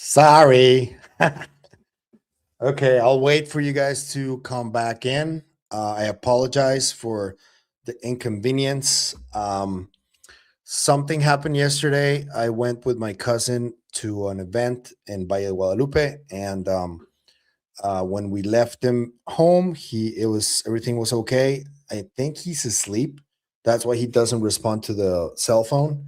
Sorry. Okay, I'll wait for you guys to come back in. I apologize for the inconvenience. Something happened yesterday. I went with my cousin to an event in Valle de Guadalupe, and when we left him home, everything was okay. I think he's asleep. That's why he doesn't respond to the cell phone.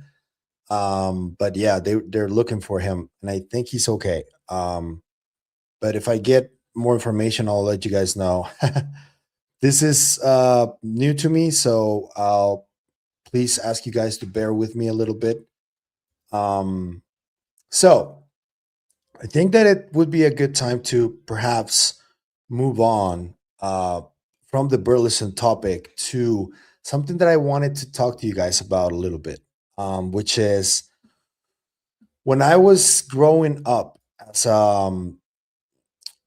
But yeah, they're looking for him, and I think he's okay. But if I get more information, I'll let you guys know. This is new to me, so I'll please ask you guys to bear with me a little bit. Um, so I think that it would be a good time to perhaps move on from the Burlison topic to something that I wanted to talk to you guys about a little bit, which is when I was growing up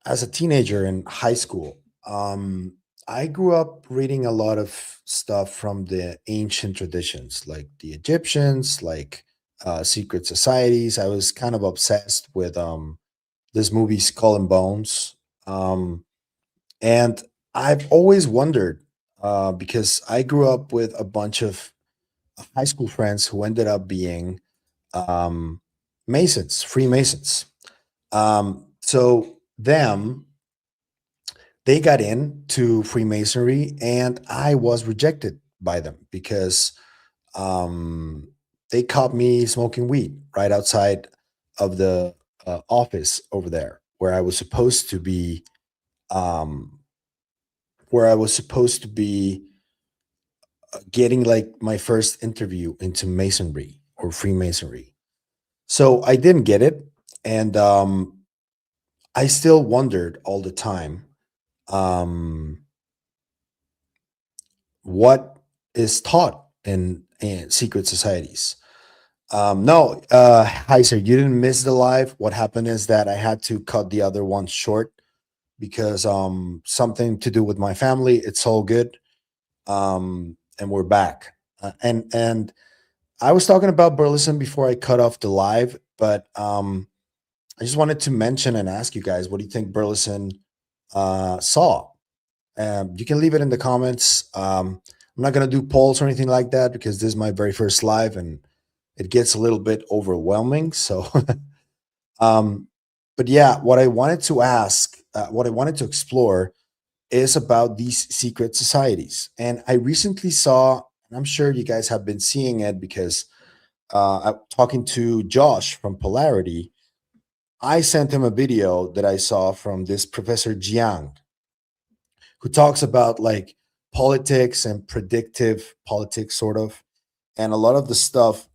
as a teenager in high school. I grew up reading a lot of stuff from the ancient traditions, like the Egyptians, like secret societies. I was kind of obsessed with this movie Skull and Bones, um, and I've always wondered because I grew up with a bunch of high school friends who ended up being um, Masons, Freemasons. So them they got into Freemasonry, and I was rejected by them because um, they caught me smoking weed right outside of the office over there, where I was supposed to be, um, where I was supposed to be getting like my first interview into Masonry or Freemasonry. So I didn't get it, and I still wondered all the time. Um, what is taught in secret societies. No, hi, sir. You didn't miss the live. What happened is that I had to cut the other one short because something to do with my family. It's all good, and we're back. And I was talking about Burleson before I cut off the live, but I just wanted to mention and ask you guys, what do you think Burleson saw? You can leave it in the comments. I'm not going to do polls or anything like that because this is my very first live and it gets a little bit overwhelming. So, um, but yeah, what I wanted to explore is about these secret societies. And I recently saw, and I'm sure you guys have been seeing it because I'm talking to Josh from Polarity. I sent him a video that I saw from this Professor Jiang, who talks about like politics and predictive politics, sort of. And a lot of the stuff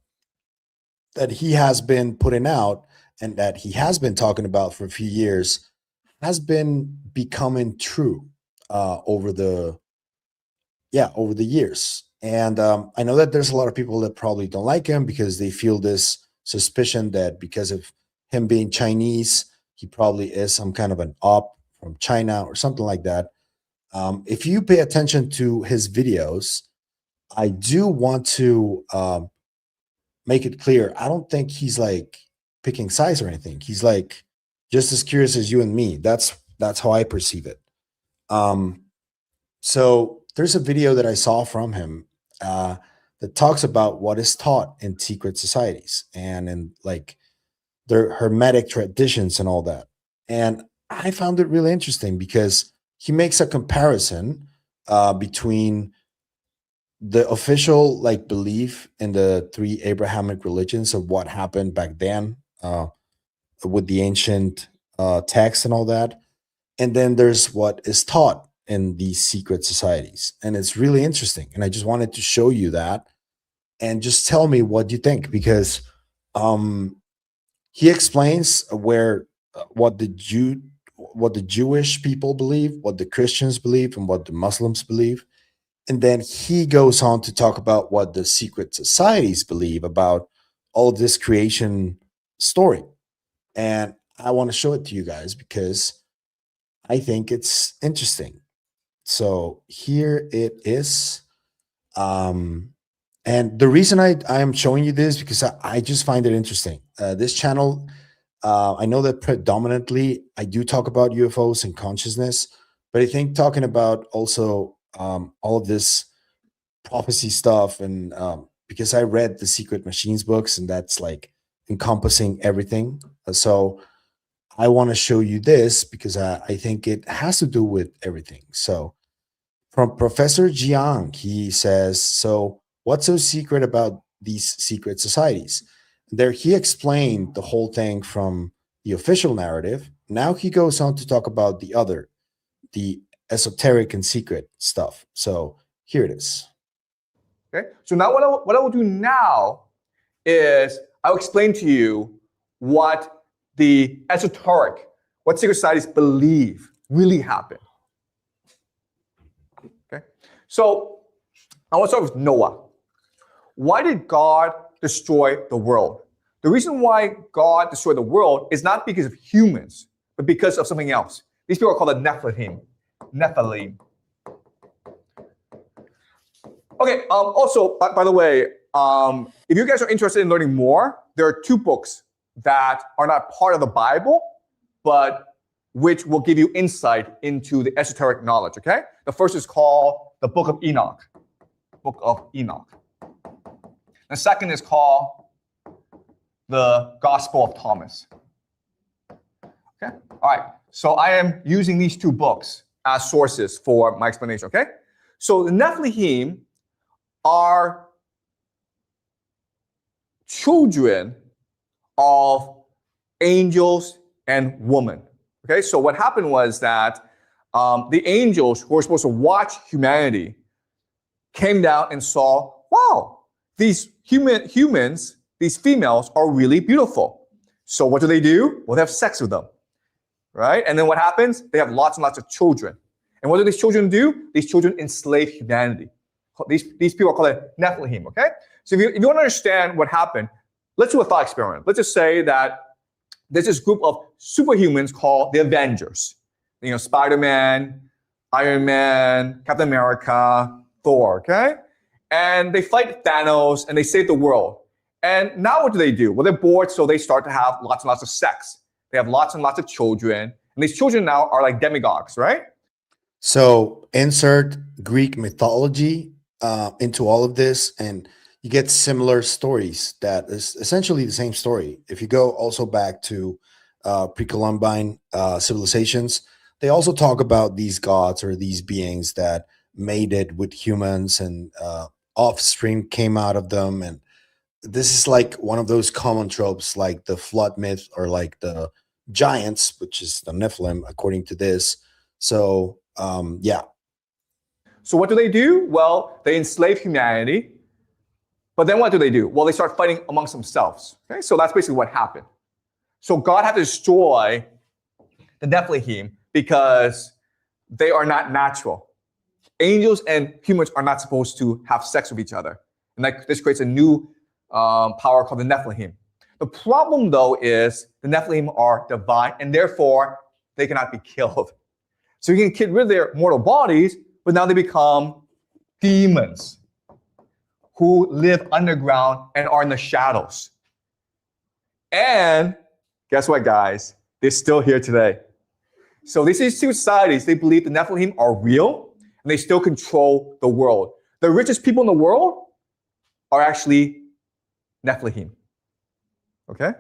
that he has been putting out and that he has been talking about for a few years has been becoming true over the over the years. And I know that there's a lot of people that probably don't like him because they feel this suspicion that because of him being Chinese, he probably is some kind of an op from China or something like that. If you pay attention to his videos, I do want to make it clear. I don't think he's like picking sides or anything. He's like just as curious as you and me. That's how I perceive it. Um, so there's a video that I saw from him that talks about what is taught in secret societies and in like their hermetic traditions and all that. And I found it really interesting because he makes a comparison between the official like belief in the three Abrahamic religions of what happened back then with the ancient texts and all that, and then there's what is taught in these secret societies, and it's really interesting. And I just wanted to show you that, and just tell me what you think because um, he explains where what the Jewish people believe, what the Christians believe, and what the Muslims believe. And then he goes on to talk about what the secret societies believe about all of this creation story. And I want to show it to you guys because I think it's interesting. So here it is. Um, and the reason I am showing you this because I just find it interesting. This channel I know that predominantly I do talk about UFOs and consciousness, but I think talking about also all of this prophecy stuff, and because I read the Secret Machines books, and that's like encompassing everything. So I want to show you this because I think it has to do with everything. So from Professor Jiang, he says, so what's so secret about these secret societies? There, he explained the whole thing from the official narrative. Now he goes on to talk about the esoteric and secret stuff. So here it is. Okay, so now what I will do now is I'll explain to you what the esoteric, what secret societies believe really happened. Okay, so I want to start with Noah. Why did God destroy the world? The reason why God destroyed the world is not because of humans, but because of something else. These people are called the Nephilim. Nephilim. Okay, also, by the way, if you guys are interested in learning more, there are 2 books that are not part of the Bible, but which will give you insight into the esoteric knowledge, okay? The first is called the Book of Enoch. Book of Enoch. The second is called the Gospel of Thomas. Okay, all right. So I am using these 2 books as sources for my explanation, okay? So the Nephilim are children of angels and women. Okay, so what happened was that the angels who were supposed to watch humanity came down and saw, wow, these humans, these females are really beautiful. So what do? Well, they have sex with them, right? And then what happens? They have lots and lots of children. And what do these children do? These children enslave humanity. These people are called Nephilim, okay? So if you want to understand what happened, let's do a thought experiment. Let's just say that there's this group of superhumans called the Avengers. You know, Spider-Man, Iron Man, Captain America, Thor, okay? And they fight Thanos and they save the world. And now what do? Well, they're bored, so they start to have lots and lots of sex. They have lots and lots of children. And these children now are like demigods, right? So insert Greek mythology into all of this, and you get similar stories that is essentially the same story. If you go also back to pre-Columbine civilizations, they also talk about these gods or these beings that mated with humans, and offspring came out of them. And this is like one of those common tropes, like the flood myth or like the giants, which is the Nephilim, according to this. So yeah. So what do? Well, they enslave humanity. But then what do? Well, they start fighting amongst themselves. Okay, so that's basically what happened. So God had to destroy the Nephilim because they are not natural. Angels and humans are not supposed to have sex with each other. And this creates a new power called the Nephilim. The problem, though, is the Nephilim are divine, and therefore they cannot be killed. So you can get rid of their mortal bodies, but now they become demons who live underground and are in the shadows. And guess what, guys? They're still here today. So these 2 societies, they believe the Nephilim are real, and they still control the world. The richest people in the world are actually Nephilim, okay?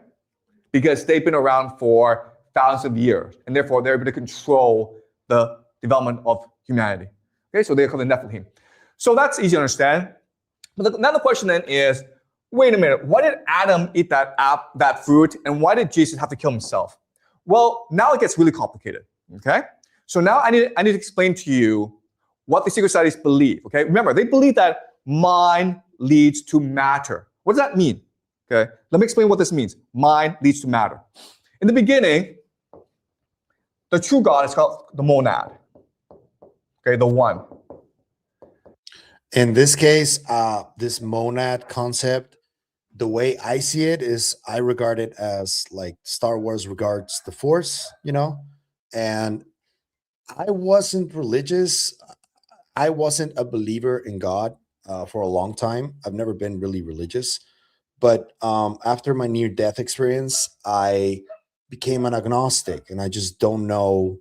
Because they've been around for thousands of years, and therefore they're able to control the development of humanity. Okay, so they're called the Nephilim. So that's easy to understand. But now the question then is, wait a minute, why did Adam eat that fruit, and why did Jesus have to kill himself? Well, now it gets really complicated, okay? So now I need to explain to you what the secret societies believe, okay? Remember, they believe that mind leads to matter. What does that mean? Okay, let me explain what this means. Mind leads to matter. In the beginning, the true God is called the monad, okay, the one. In this case, this monad concept, the way I see it is I regard it as like Star Wars regards the Force, you know? And I wasn't religious. I wasn't a believer in God for a long time. I've never been really religious. But after my near-death experience, I became an agnostic, and I just don't know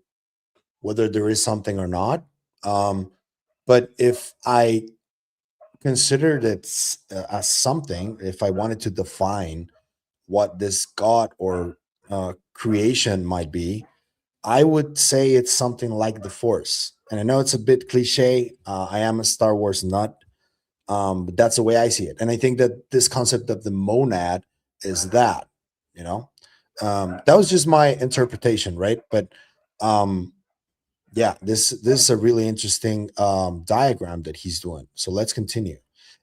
whether there is something or not. But if I considered it as something, if I wanted to define what this God or creation might be, I would say it's something like the Force. And I know it's a bit cliche. I am a Star Wars nut, but that's the way I see it. And I think that this concept of the monad is that, you know, that was just my interpretation, right? But yeah, this is a really interesting diagram that he's doing. So let's continue.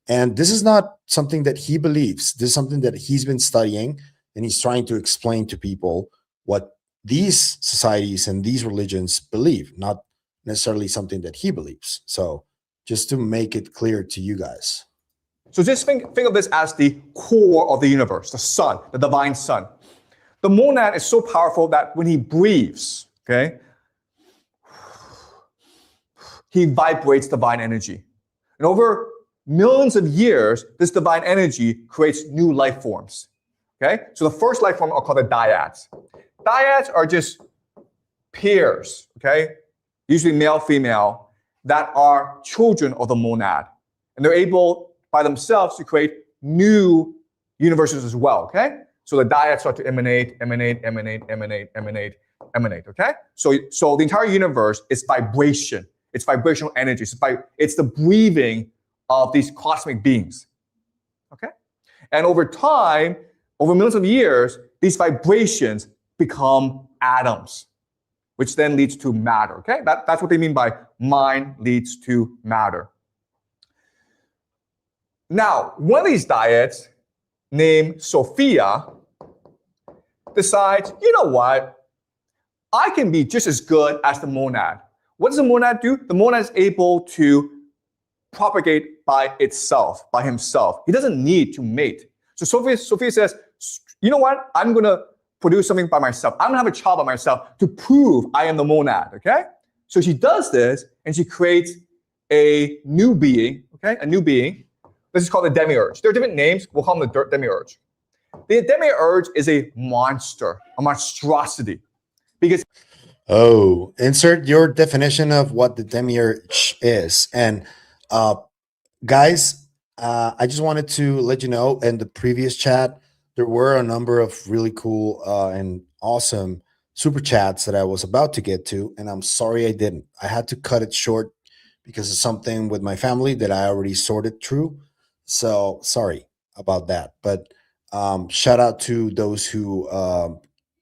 And this is not something that he believes. This is something that he's been studying, and he's trying to explain to people what these societies and these religions believe, not necessarily something that he believes. So just to make it clear to you guys. So just think of this as the core of the universe, the sun, the divine sun. The monad is so powerful that when he breathes, okay, he vibrates divine energy. And over millions of years, this divine energy creates new life forms. Okay? So the first life form are called the dyads. Dyads are just pairs, okay? Usually male, female, that are children of the monad. And they're able by themselves to create new universes as well, okay? So the dyads start to emanate, okay? So the entire universe is vibration. It's vibrational energy. It's the breathing of these cosmic beings, okay? And over time, over millions of years, these vibrations become atoms, which then leads to matter, okay? That's what they mean by mind leads to matter. Now, one of these dyads, named Sophia, decides, you know what? I can be just as good as the monad. What does the monad do? The monad is able to propagate by itself, by himself. He doesn't need to mate. So Sophia says, you know what? I'm going to produce something by myself. I'm going to have a child by myself to prove I am the monad, okay? So she does this, and she creates a new being, okay? A new being. This is called the demiurge. There are different names. We'll call them the demiurge. The demiurge is a monster, a monstrosity. Because insert your definition of what the demiurge is. And guys, I just wanted to let you know, in the previous chat, there were a number of really cool and awesome super chats that I was about to get to, and I'm sorry I didn't. I had to cut it short because of something with my family that I already sorted through. So sorry about that. But shout out to those who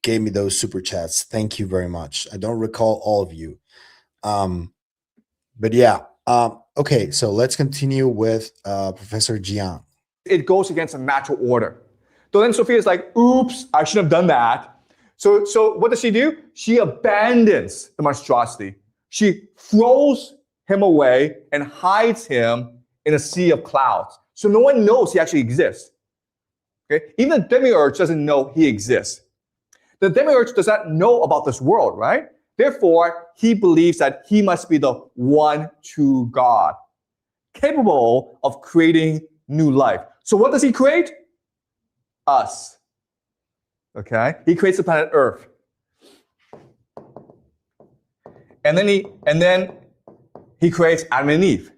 gave me those super chats. Thank you very much. I don't recall all of you. But yeah. Okay, so let's continue with Professor Jiang. It goes against the natural order. So then Sophia is like, oops, I shouldn't have done that. So what does she do? She abandons the monstrosity. She throws him away and hides him in a sea of clouds. So no one knows he actually exists. Okay? Even the demiurge doesn't know he exists. The demiurge does not know about this world, right? Therefore, he believes that he must be the one true God, capable of creating new life. So what does he create? Us. Okay? He creates the planet Earth. And then he creates Adam and Eve.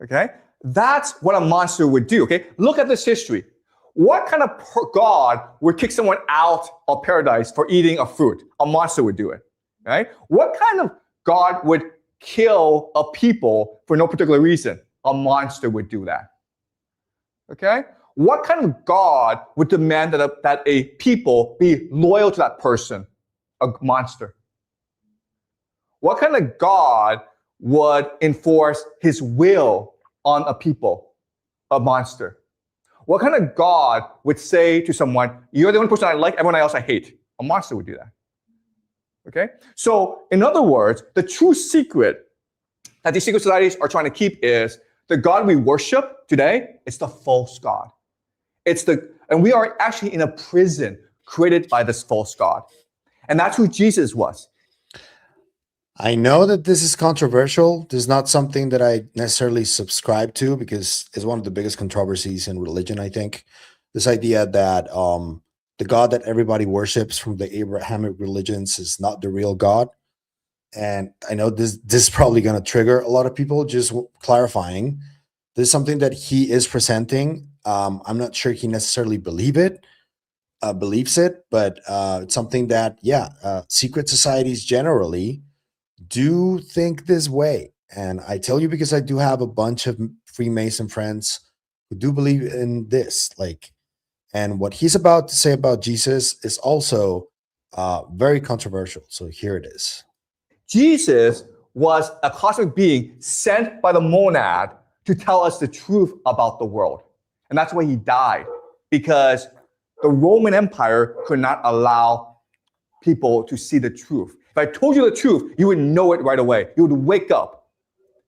Okay? That's what a monster would do, okay? Look at this history. What kind of God would kick someone out of paradise for eating a fruit? A monster would do it, right? What kind of God would kill a people for no particular reason? A monster would do that, okay? What kind of God would demand that a people be loyal to that person? A monster. What kind of God would enforce his will on a people? A monster. What kind of God would say to someone, you're the only person I like, everyone else I hate? A monster would do that. Okay? So, in other words, the true secret that these secret societies are trying to keep is the God we worship today is the false God. And we are actually in a prison created by this false God. And that's who Jesus was. I know that this is controversial. This is not something that I necessarily subscribe to because it's one of the biggest controversies in religion, I think. This idea that the God that everybody worships from the Abrahamic religions is not the real God. And I know this is probably going to trigger a lot of people. Just clarifying, this is something that he is presenting. I'm not sure he necessarily believes it, but it's something that, secret societies generally do think this way. And I tell you because I do have a bunch of Freemason friends who do believe in this. And what he's about to say about Jesus is also very controversial. So here it is. Jesus was a cosmic being sent by the monad to tell us the truth about the world. And that's why he died, because the Roman Empire could not allow people to see the truth. If I told you the truth, you would know it right away. You would wake up.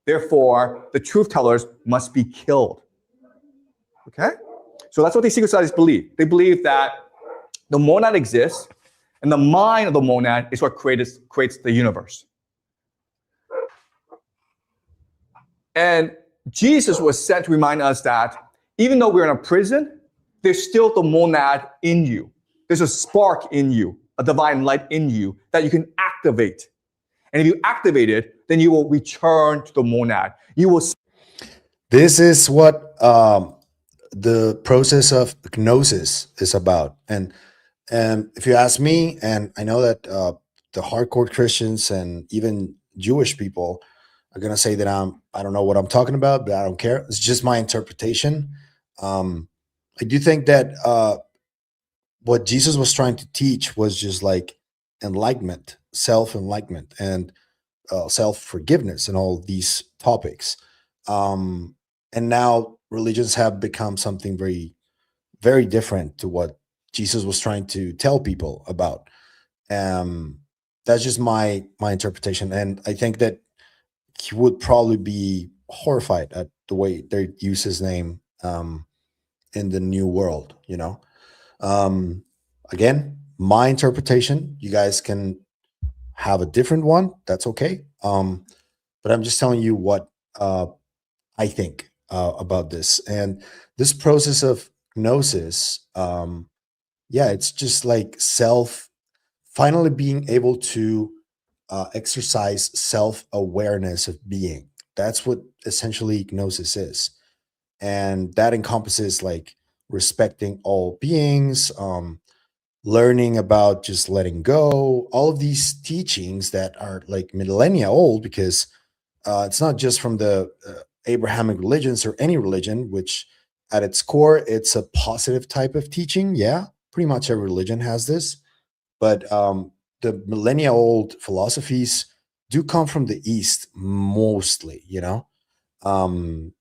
Therefore, the truth tellers must be killed. Okay? So that's what these secret societies believe. They believe that the monad exists, and the mind of the monad is what creates the universe. And Jesus was sent to remind us that even though we're in a prison, there's still the monad in you. There's a spark in you, a divine light in you that you can activate. And if you activate it, then you will return to the monad. You will. This is what the process of gnosis is about. And if you ask me, and I know that the hardcore Christians and even Jewish people are going to say that I don't know what I'm talking about, but I don't care. It's just my interpretation. I do think that what Jesus was trying to teach was just like enlightenment, self-enlightenment, and self-forgiveness and all these topics. And now religions have become something very, very different to what Jesus was trying to tell people about. That's just my interpretation. And I think that he would probably be horrified at the way they use his name in the new world, Again, my interpretation, you guys can have a different one. That's okay. But I'm just telling you what I think about this. And this process of gnosis, it's just like finally being able to exercise self-awareness of being. That's what essentially gnosis is. And that encompasses like respecting all beings, learning about just letting go, all of these teachings that are like millennia old, because it's not just from the Abrahamic religions or any religion, which at its core, it's a positive type of teaching. Yeah, pretty much every religion has this. But the millennia old philosophies do come from the East mostly,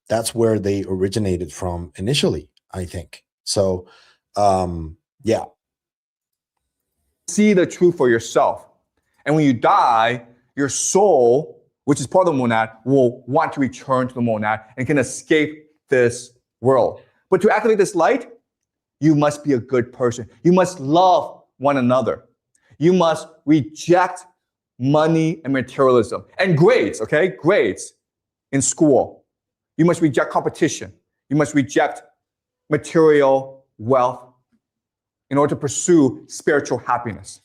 That's where they originated from initially, I think. So, yeah. See the truth for yourself. And when you die, your soul, which is part of the monad, will want to return to the monad and can escape this world. But to activate this light, you must be a good person. You must love one another. You must reject money and materialism and grades, okay? Grades in school. You must reject competition. You must reject material wealth in order to pursue spiritual happiness.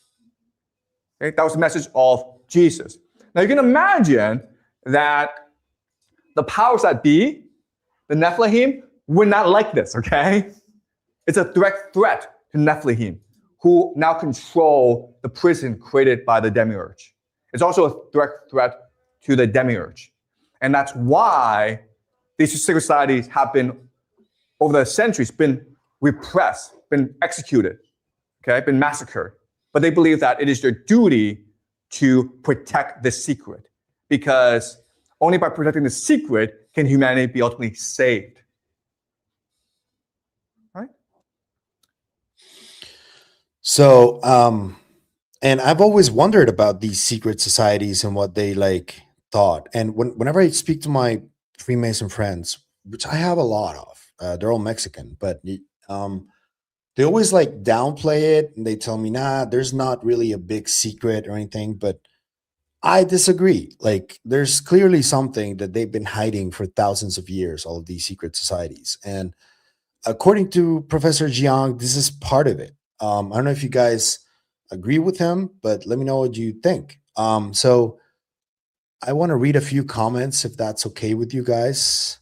Okay? That was the message of Jesus. Now you can imagine that the powers that be, the Nephilim, would not like this, okay? It's a direct threat to Nephilim, who now control the prison created by the demiurge. It's also a direct threat to the demiurge. And that's why these secret societies have been, over the centuries, been repressed, been executed, okay, been massacred. But they believe that it is their duty to protect the secret, because only by protecting the secret can humanity be ultimately saved. Right? So, and I've always wondered about these secret societies and what they like thought. And whenever I speak to my Freemason friends, which I have a lot of, they're all Mexican, but they always like downplay it, and they tell me, nah, there's not really a big secret or anything. But I disagree. Like, there's clearly something that they've been hiding for thousands of years, all of these secret societies. And according to Professor Jiang, this is part of it. I don't know if you guys agree with him, but let me know what you think. So I want to read a few comments if that's okay with you guys.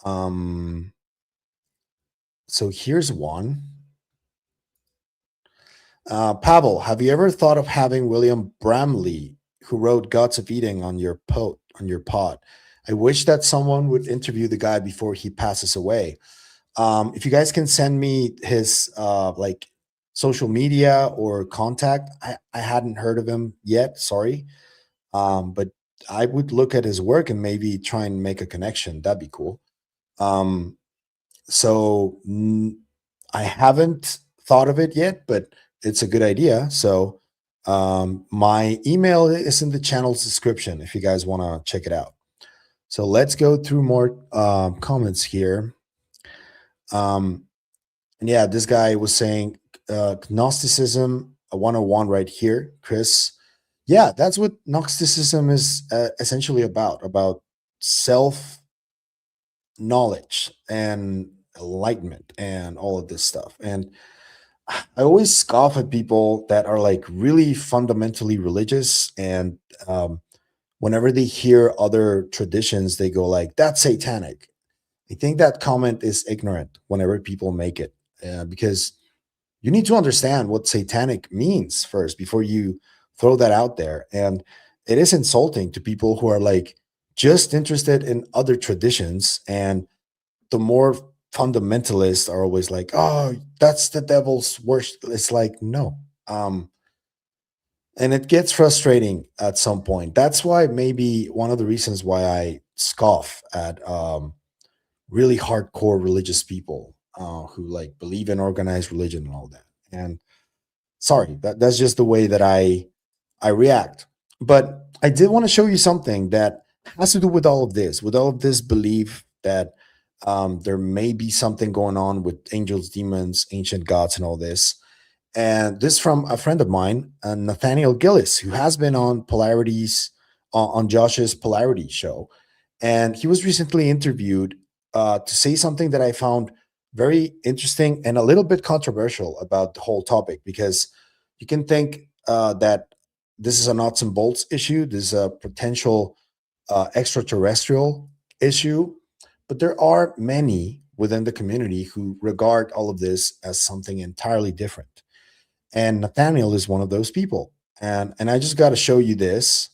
So here's one. Pavel, have you ever thought of having William Bramley, who wrote Gods of Eating, on your pod? I wish that someone would interview the guy before he passes away. If you guys can send me his like social media or contact, I hadn't heard of him yet. Sorry, but I would look at his work and maybe try and make a connection. That'd be cool. So I haven't thought of it yet, but it's a good idea. So my email is in the channel's description if you guys want to check it out. So let's go through more comments here. And yeah, this guy was saying Gnosticism 101 right here, Chris. Yeah, that's what Gnosticism is essentially about self knowledge and enlightenment and all of this stuff. And I always scoff at people that are like really fundamentally religious, and whenever they hear other traditions, they go like, that's satanic. I think that comment is ignorant whenever people make it, because you need to understand what satanic means first before you throw that out there. And it is insulting to people who are like just interested in other traditions, and the more fundamentalists are always like, oh, that's the devil's worship. It's like, no. And it gets frustrating at some point. That's why maybe one of the reasons why I scoff at really hardcore religious people who like believe in organized religion and all that. And sorry, that's just the way that I react. But I did want to show you something that has to do with all of this belief that there may be something going on with angels, demons, ancient gods, and all this. And this from a friend of mine, Nathaniel Gillis, who has been on Polarities on Josh's Polarity show. And he was recently interviewed to say something that I found very interesting and a little bit controversial about the whole topic, because you can think that this is a nuts and bolts issue, this is a potential extraterrestrial issue, but there are many within the community who regard all of this as something entirely different. And Nathaniel is one of those people. And I just got to show you this,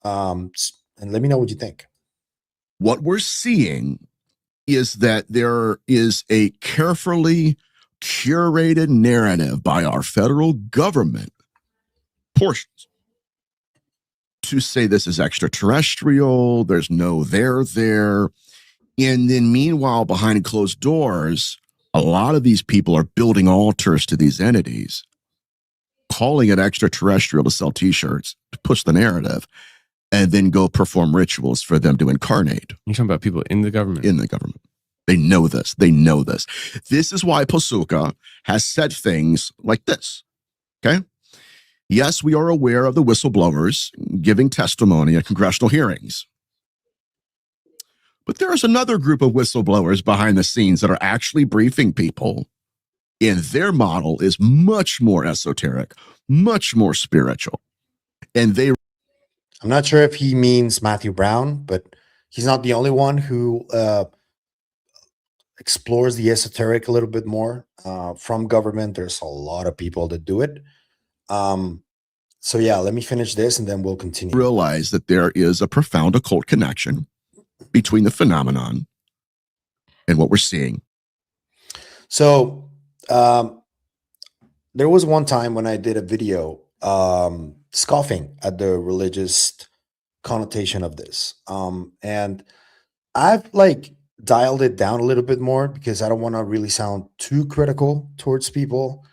and let me know what you think. What we're seeing is that there is a carefully curated narrative by our federal government portions to say this is extraterrestrial, there's no there there. And then meanwhile, behind closed doors, a lot of these people are building altars to these entities, calling it extraterrestrial to sell t-shirts, to push the narrative, and then go perform rituals for them to incarnate. You're talking about people in the government? In the government. They know this. They know this. This is why Posuka has said things like this, okay? Yes, we are aware of the whistleblowers giving testimony at congressional hearings. But there is another group of whistleblowers behind the scenes that are actually briefing people, and their model is much more esoteric, much more spiritual. And they... I'm not sure if he means Matthew Brown, but he's not the only one who explores the esoteric a little bit more from government. There's a lot of people that do it. So yeah, let me finish this and then we'll continue. Realize that there is a profound occult connection between the phenomenon and what we're seeing. So there was one time when I did a video scoffing at the religious connotation of this. And I've like dialed it down a little bit more because I don't want to really sound too critical towards people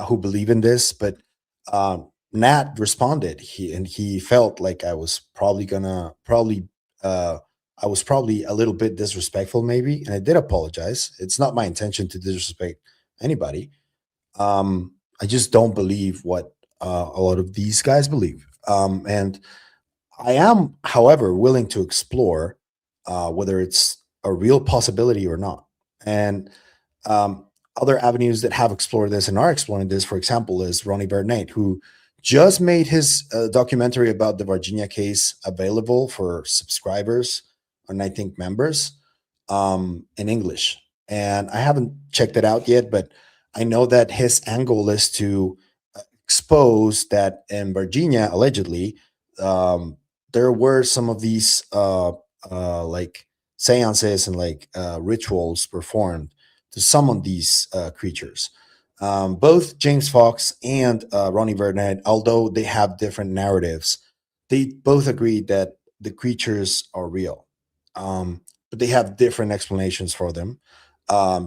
who believe in this. But Nat responded, he felt like I was probably I was probably a little bit disrespectful maybe, and I did apologize. It's not my intention to disrespect anybody. I just don't believe what a lot of these guys believe. And I am, however, willing to explore whether it's a real possibility or not. And other avenues that have explored this and are exploring this, for example, is Ronnie Bernard, who just made his documentary about the Virginia case available for subscribers and I think members in English. And I haven't checked it out yet, but I know that his angle is to expose that in Virginia, allegedly, there were some of these like seances and like rituals performed to summon these creatures. Both James Fox and Ronnie Bernard, although they have different narratives, they both agree that the creatures are real, but they have different explanations for them.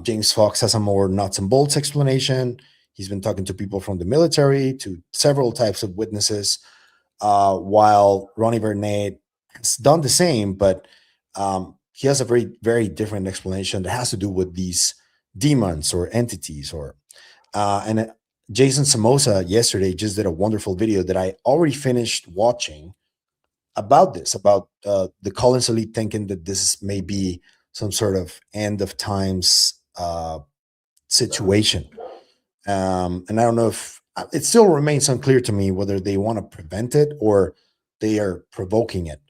James Fox has a more nuts and bolts explanation. He's been talking to people from the military, to several types of witnesses, while Ronnie Bernard has done the same, but he has a very, very different explanation that has to do with these demons or entities. And Jason Somoza yesterday just did a wonderful video that I already finished watching about this, about the Collins elite thinking that this may be some sort of end of times situation. And I don't know if it still remains unclear to me whether they want to prevent it or they are provoking it.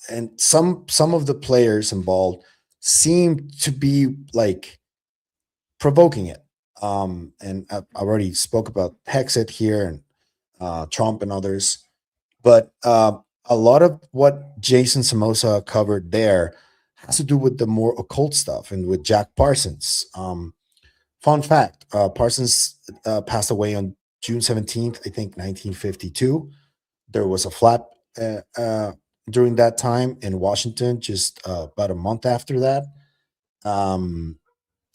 And some of the players involved seem to be like provoking it. And I already spoke about Hexit here and Trump and others, but a lot of what Jason Somoza covered there has to do with the more occult stuff and with Jack Parsons. Fun fact, Parsons passed away on June 17th, I think 1952. There was a flap during that time in Washington, just about a month after that.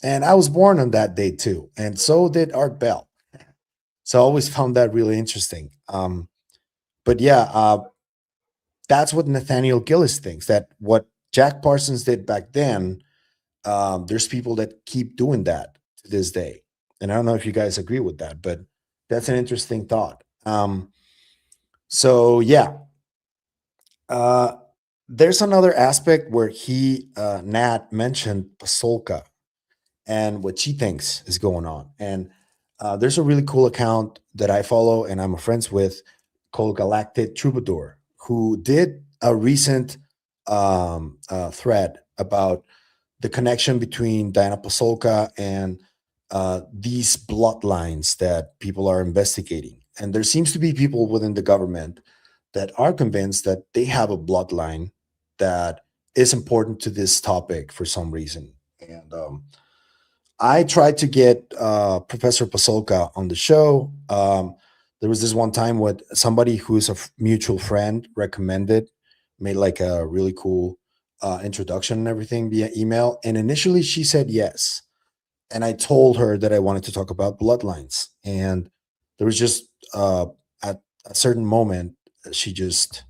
And I was born on that day too, and so did Art Bell. So I always found that really interesting. But yeah, that's what Nathaniel Gillis thinks, that what Jack Parsons did back then, there's people that keep doing that to this day. And I don't know if you guys agree with that, but that's an interesting thought. So yeah, there's another aspect where Nat mentioned Pasolka and what she thinks is going on. And there's a really cool account that I follow and I'm friends with called Galactic Troubadour, who did a recent thread about the connection between Diana Pasolka and these bloodlines that people are investigating. And there seems to be people within the government that are convinced that they have a bloodline that is important to this topic for some reason. And I tried to get Professor Pasolka on the show. There was this one time what somebody who's a mutual friend recommended, made like a really cool introduction and everything via email. And initially she said yes. And I told her that I wanted to talk about bloodlines. And there was just at a certain moment, she just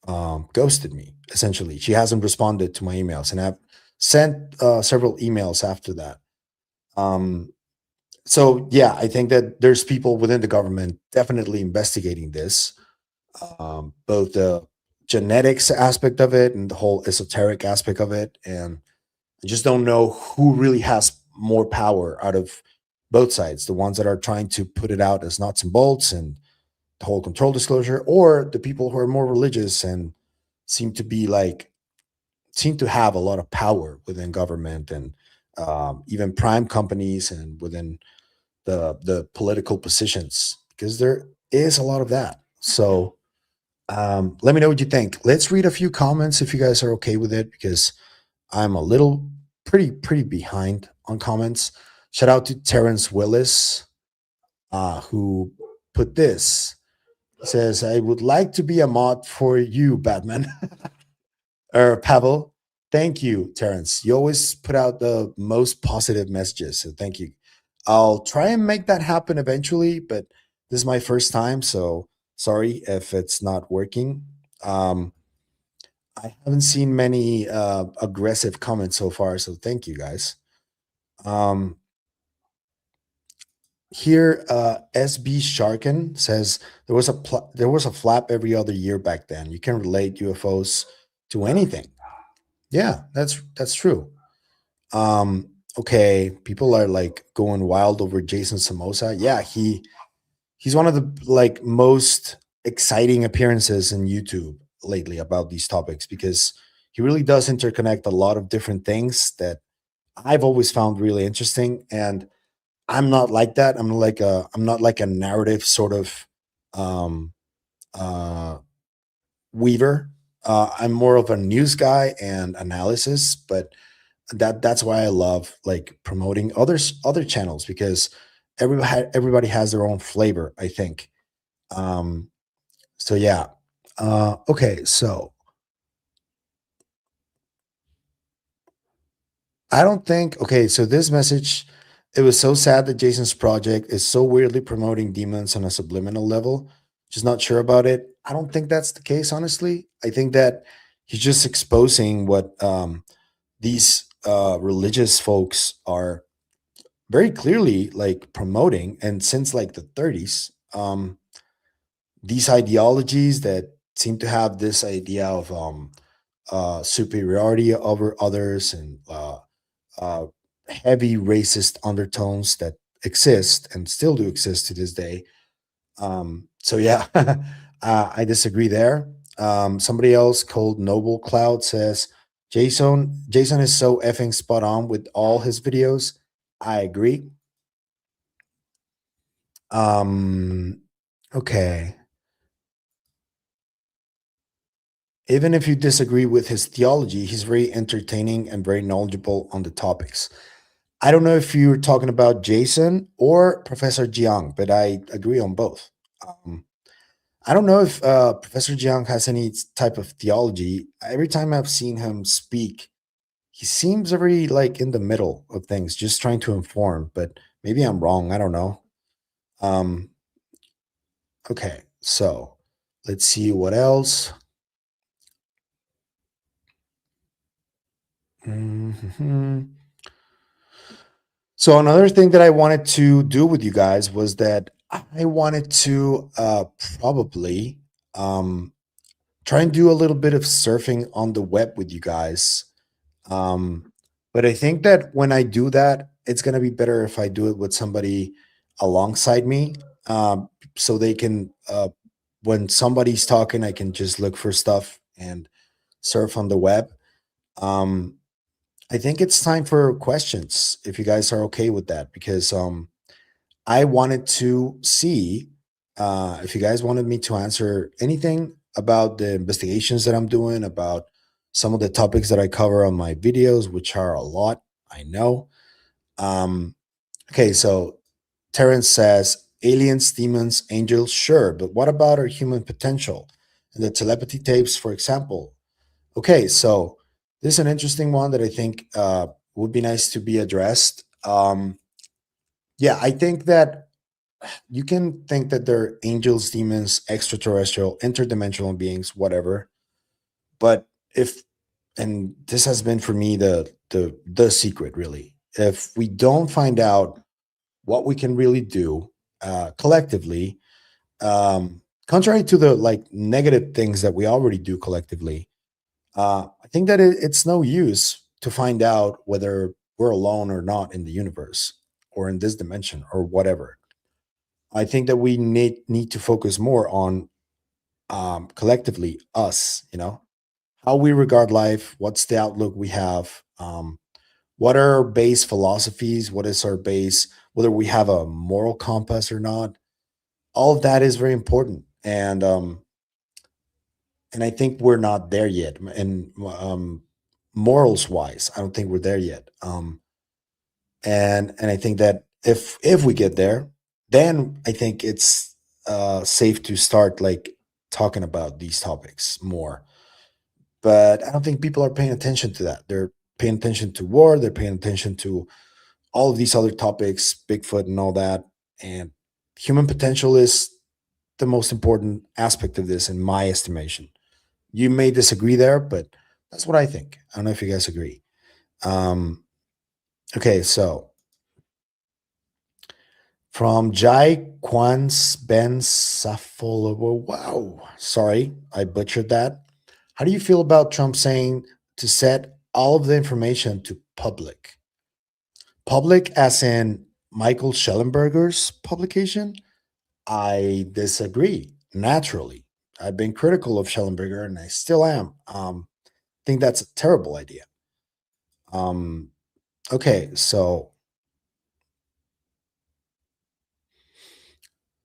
ghosted me, essentially. She hasn't responded to my emails. And I've sent several emails after that. So yeah, I think that there's people within the government definitely investigating this, both the genetics aspect of it and the whole esoteric aspect of it. And I just don't know who really has more power out of both sides, the ones that are trying to put it out as nuts and bolts and the whole control disclosure, or the people who are more religious and seem to have a lot of power within government and even prime companies and within the political positions, because there is a lot of that. So let me know what you think. Let's read a few comments if you guys are okay with it, because I'm a little pretty behind on comments. Shout out to Terrence Willis, who put this. He says, I would like to be a mod for you, Batman. Or Pavel. Thank you, Terrence. You always put out the most positive messages. So thank you. I'll try and make that happen eventually, but this is my first time, so sorry if it's not working. I haven't seen many aggressive comments so far, so thank you guys. Here, SB Sharkin says there was a flap every other year back then. You can relate UFOs to anything. Yeah, that's true. okay, people are like going wild over Jason Somoza. Yeah, he's one of the like most exciting appearances in YouTube lately about these topics, because he really does interconnect a lot of different things that I've always found really interesting. And I'm not like that. I'm not like a narrative sort of um uh weaver. I'm more of a news guy and analysis, but that's why I love like promoting other channels, because everybody has their own flavor, I think. So yeah. Okay, so I don't think, okay, so this message, it was so sad that Jason's project is so weirdly promoting demons on a subliminal level. Just not sure about it. I don't think that's the case, honestly. I think that he's just exposing what these religious folks are very clearly like promoting, and since like the 30s, these ideologies that seem to have this idea of superiority over others, and uh, heavy racist undertones that exist and still do exist to this day. So yeah, I disagree there. Somebody else called Noble Cloud says Jason is so effing spot on with all his videos. I agree. Um, okay. Even if you disagree with his theology, he's very entertaining and very knowledgeable on the topics. I don't know if you're talking about Jason or Professor Jiang, but I agree on both. Um, I don't know if Professor Jiang has any type of theology. Every time I've seen him speak, he seems very like in the middle of things, just trying to inform. But maybe I'm wrong. I don't know. Um, okay, so let's see what else. Mhm. So another thing that I wanted to do with you guys was that I wanted to probably um, try and do a little bit of surfing on the web with you guys. Um, but I think that when I do that, it's going to be better if I do it with somebody alongside me, so they can, when somebody's talking, I can just look for stuff and surf on the web. Um, I think it's time for questions, if you guys are okay with that, because I wanted to see if you guys wanted me to answer anything about the investigations that I'm doing, about some of the topics that I cover on my videos, which are a lot, I know. Um, okay, so Terrence says aliens, demons, angels, sure, but what about our human potential? And the telepathy tapes, for example. Okay, so this is an interesting one that I think would be nice to be addressed. Yeah, I think that you can think that they're angels, demons, extraterrestrial, interdimensional beings, whatever. But if, and this has been for me the secret really, if we don't find out what we can really do collectively, contrary to the like negative things that we already do collectively, I think that it's no use to find out whether we're alone or not in the universe or in this dimension or whatever. I think that we need to focus more on collectively us, how we regard life, what's the outlook we have, what are our base philosophies, what is our base, whether we have a moral compass or not. All of that is very important, and I think we're not there yet. And morals wise, I don't think we're there yet. And I think that if we get there, then I think it's safe to start like talking about these topics more. But I don't think people are paying attention to that. They're paying attention to war. They're paying attention to all of these other topics, Bigfoot and all that. And human potential is the most important aspect of this, in my estimation. You may disagree there, but that's what I think. I don't know if you guys agree. Um, okay, so from Jai Kwan's Ben Safolo. Wow, sorry, I butchered that. How do you feel about Trump saying to set all of the information to public? Public as in Michael Schellenberger's publication? I disagree, naturally. I've been critical of Schellenberger and I still am. I think that's a terrible idea. Okay, so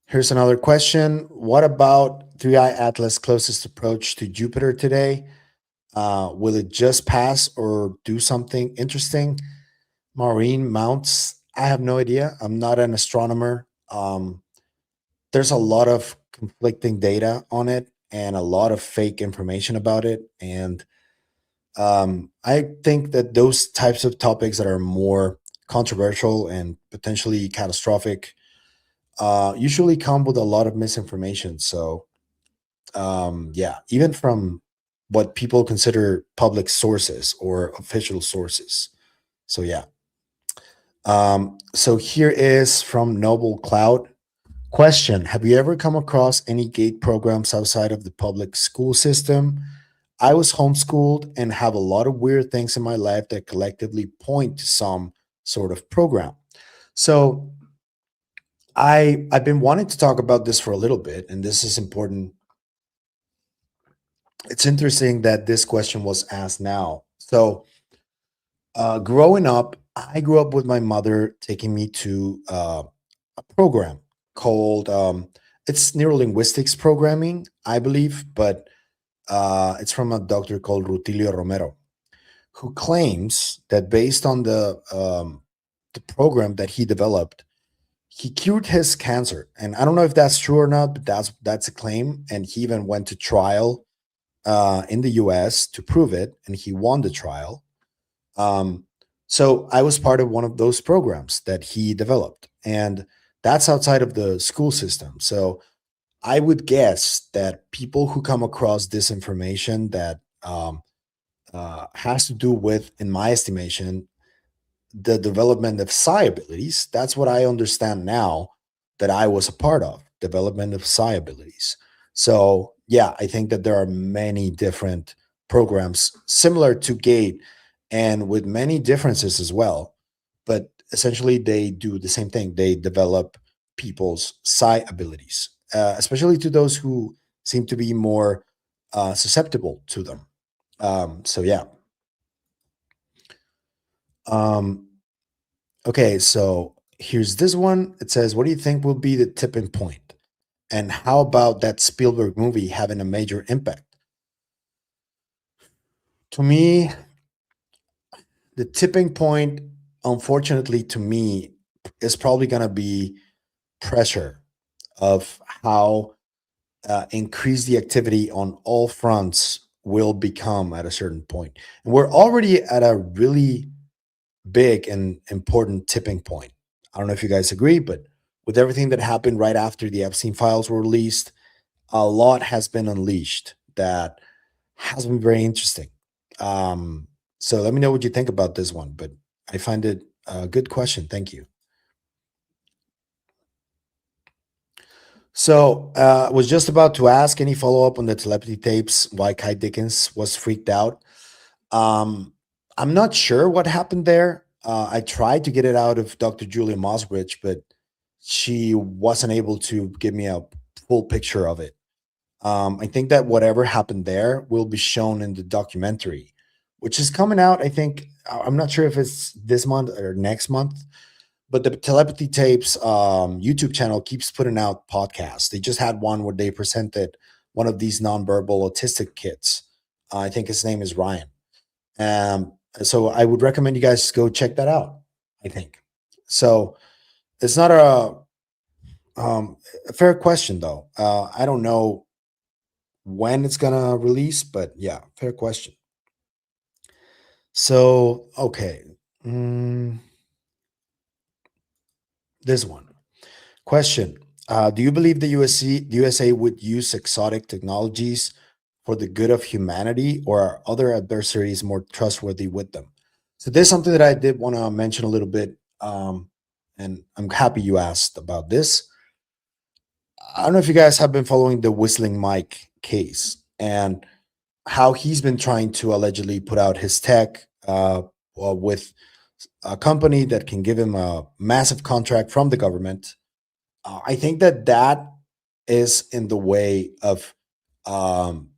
here's another question. What about Three Eye Atlas' closest approach to Jupiter today? Will it just pass or do something interesting? Marine mounts? I have no idea. I'm not an astronomer. There's a lot of conflicting data on it and a lot of fake information about it. And I think that those types of topics that are more controversial and potentially catastrophic usually come with a lot of misinformation. So, yeah, even from what people consider public sources or official sources. So, yeah. So here is from Noble Cloud. Question: have you ever come across any gate programs outside of the public school system? I was homeschooled and have a lot of weird things in my life that collectively point to some sort of program. So I've been wanting to talk about this for a little bit, and this is important. It's interesting that this question was asked now. So growing up, I grew up with my mother taking me to a program called it's neurolinguistics programming, I believe, but it's from a doctor called Rutilio Romero, who claims that based on the program that he developed, he cured his cancer. And I don't know if that's true or not, but that's a claim. And he even went to trial in the U.S. to prove it, and he won the trial. Um, so I was part of one of those programs that he developed, and that's outside of the school system. So I would guess that people who come across this information that has to do with, in my estimation, the development of psi abilities. That's what I understand now that I was a part of, development of psi abilities. So yeah, I think that there are many different programs similar to Gate and with many differences as well. But essentially, they do the same thing. They develop people's psi abilities, especially to those who seem to be more susceptible to them. So yeah. Um, okay, so here's this one. It says, "What do you think will be the tipping point? And how about that Spielberg movie having a major impact?" To me, the tipping point, unfortunately, to me, is probably going to be pressure of how increased the activity on all fronts will become at a certain point. And we're already at a really big and important tipping point. I don't know if you guys agree, but with everything that happened right after the Epstein files were released, a lot has been unleashed that has been very interesting. So let me know what you think about this one, but I find it a good question. Thank you. So I was just about to ask any follow up on the telepathy tapes, why Kai Dickens was freaked out. I'm not sure what happened there. I tried to get it out of Dr. Julia Mosbridge, but she wasn't able to give me a full picture of it. I think that whatever happened there will be shown in the documentary, which is coming out. I think I'm not sure if it's this month or next month, but the telepathy tapes YouTube channel keeps putting out podcasts. They just had one where they presented one of these nonverbal autistic kids. I think his name is Ryan. So I would recommend you guys go check that out. I think so. It's not a fair question though. I don't know when it's gonna release, but yeah, fair question. So okay, this one question: do you believe the USA would use exotic technologies for the good of humanity, or are other adversaries more trustworthy with them? So there's something that I did want to mention a little bit, and I'm happy you asked about this. I don't know if you guys have been following the Whistling Mike case and how he's been trying to allegedly put out his tech with a company that can give him a massive contract from the government. I think that that is in the way of um,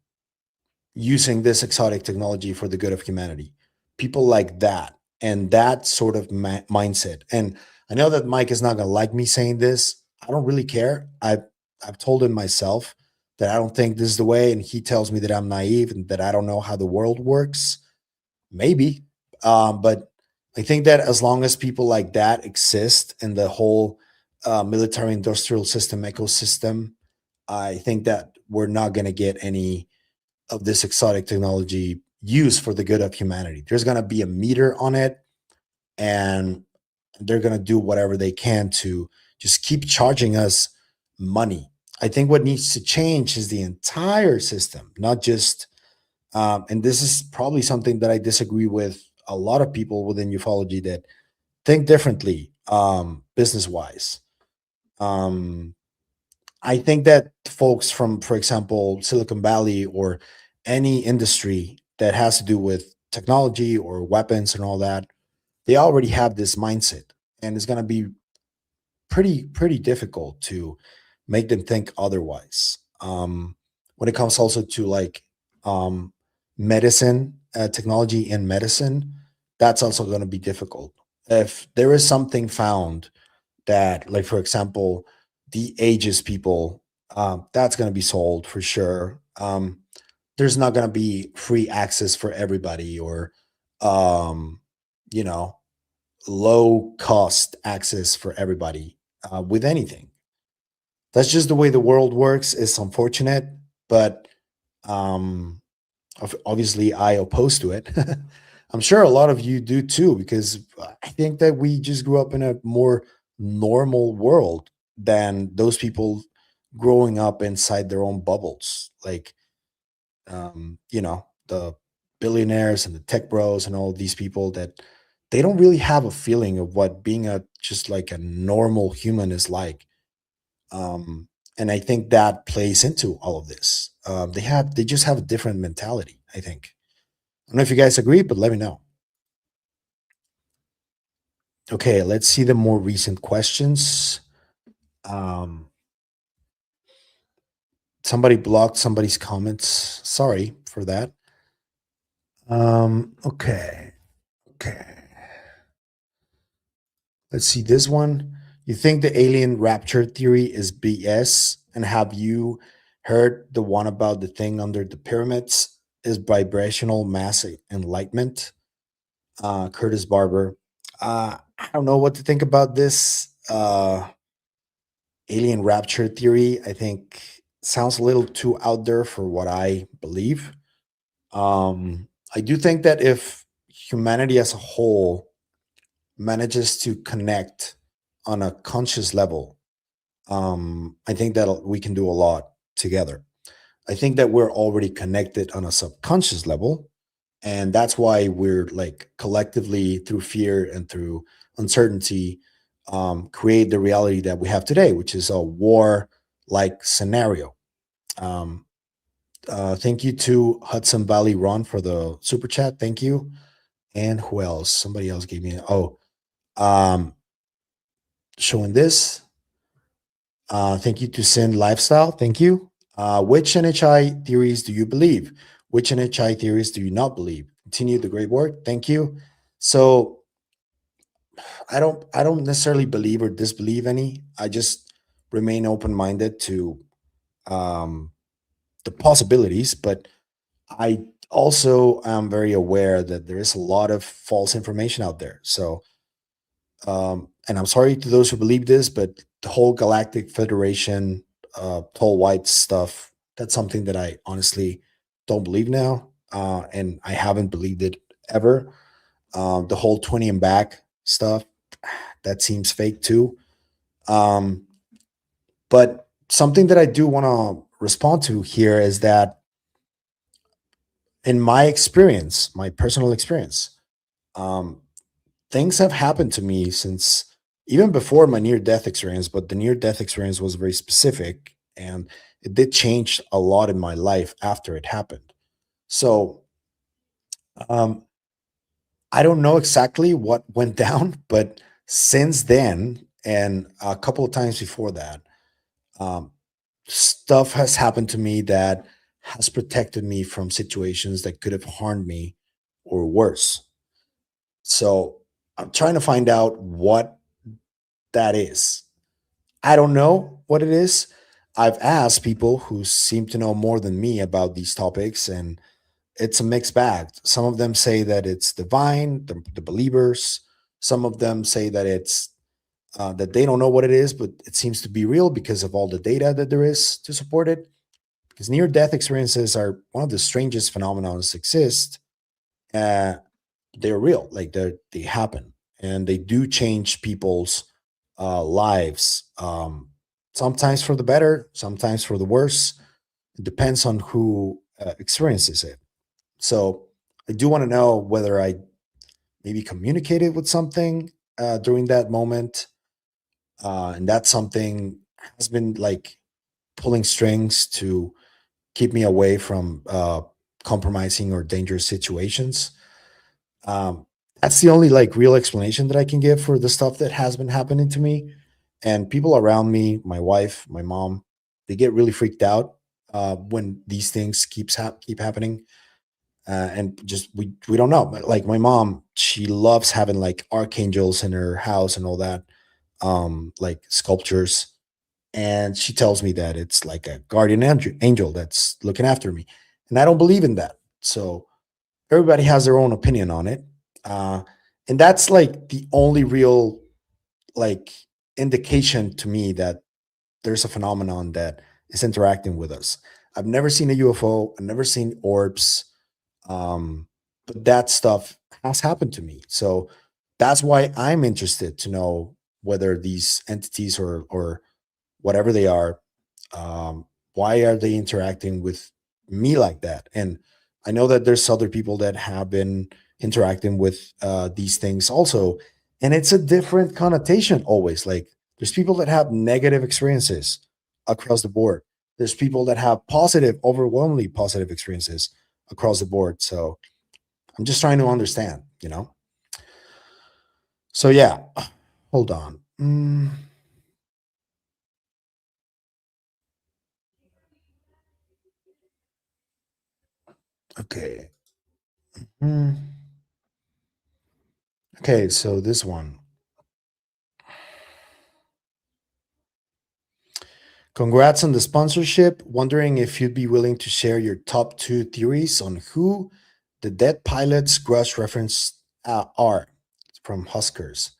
using this exotic technology for the good of humanity. People like that and that sort of mindset. And I know that Mike is not going to like me saying this. I don't really care. I've told him myself that I don't think this is the way, and he tells me that I'm naive and that I don't know how the world works. Maybe, but I think that as long as people like that exist in the whole military industrial system ecosystem, I think that we're not going to get any of this exotic technology used for the good of humanity. There's going to be a meter on it, and they're going to do whatever they can to just keep charging us money. I think what needs to change is the entire system, not just, and this is probably something that I disagree with a lot of people within ufology that think differently, business wise. I think that folks from, for example, Silicon Valley or any industry that has to do with technology or weapons and all that, they already have this mindset, and it's going to be pretty difficult to make them think otherwise. When it comes also to like medicine, technology in medicine, that's also going to be difficult. If there is something found that, like for example, the ages people, that's going to be sold for sure. There's not going to be free access for everybody, or um, you know, low cost access for everybody with anything. That's just the way the world works. It's unfortunate, but um, obviously I oppose to it. I'm sure a lot of you do too, because I think that we just grew up in a more normal world than those people growing up inside their own bubbles. Like, the billionaires and the tech bros and all these people that they don't really have a feeling of what being a just like a normal human is like. And I think that plays into all of this. They just have a different mentality, I think. I don't know if you guys agree, but let me know. Okay, let's see the more recent questions. Um, Somebody blocked somebody's comments. Sorry for that. Okay. Let's see this one. You think the alien rapture theory is BS? And have you heard the one about the thing under the pyramids is vibrational mass enlightenment? Curtis Barber. I don't know what to think about this alien rapture theory. I think sounds a little too out there for what I believe. I do think that if humanity as a whole manages to connect on a conscious level, I think that we can do a lot together. I think that we're already connected on a subconscious level, and that's why we're like collectively through fear and through uncertainty create the reality that we have today, which is a war like scenario. Um, Thank you to Hudson Valley Ron for the super chat. Thank you. And who else? Somebody else gave me. Um, Showing this. Thank you to Sin Lifestyle. Thank you. Which NHI theories do you believe? Which NHI theories do you not believe? Continue the great work. Thank you. So I don't necessarily believe or disbelieve any. I just remain open-minded to um, the possibilities, but I also am very aware that there is a lot of false information out there. So and I'm sorry to those who believe this, but the whole Galactic Federation, tall white stuff, that's something that I honestly don't believe now. And I haven't believed it ever. The whole 20 and back stuff, that seems fake too. Um, but something that I do want to respond to here is that in my experience, my personal experience, um, things have happened to me since even before my near death experience, but the near death experience was very specific and it did change a lot in my life after it happened. So, um, I don't know exactly what went down, but since then, and a couple of times before that, um, stuff has happened to me that has protected me from situations that could have harmed me or worse. So I'm trying to find out what that is. I don't know what it is. I've asked people who seem to know more than me about these topics, and it's a mixed bag. Some of them say that it's divine, the believers. Some of them say that it's that they don't know what it is, but it seems to be real because of all the data that there is to support it. Because near-death experiences are one of the strangest phenomena that exist. Uh, they're real, like they happen, and they do change people's lives. Sometimes for the better, sometimes for the worse. It depends on who experiences it. So I do want to know whether I maybe communicated with something during that moment, and that something has been like pulling strings to keep me away from compromising or dangerous situations. Um, that's the only like real explanation that I can give for the stuff that has been happening to me. And people around me, my wife, my mom, they get really freaked out when these things keep happening. And just we don't know. But like my mom, she loves having like archangels in her house and all that, like sculptures. And she tells me that it's like a guardian angel that's looking after me, and I don't believe in that. So everybody has their own opinion on it, uh, and that's like the only real like indication to me that there's a phenomenon that is interacting with us. I've never seen a UFO. I've never seen orbs, but that stuff has happened to me. So that's why I'm interested to know whether these entities or whatever they are, um, why are they interacting with me like that? And I know that there's other people that have been interacting with these things also, and it's a different connotation always. Like there's people that have negative experiences across the board. There's people that have positive, overwhelmingly positive experiences across the board. So I'm just trying to understand, you know. So yeah, hold on. Okay. Mm, okay, so this one. Congrats on the sponsorship. Wondering if you'd be willing to share your top two theories on who the dead pilots Grush reference are. It's from Huskers.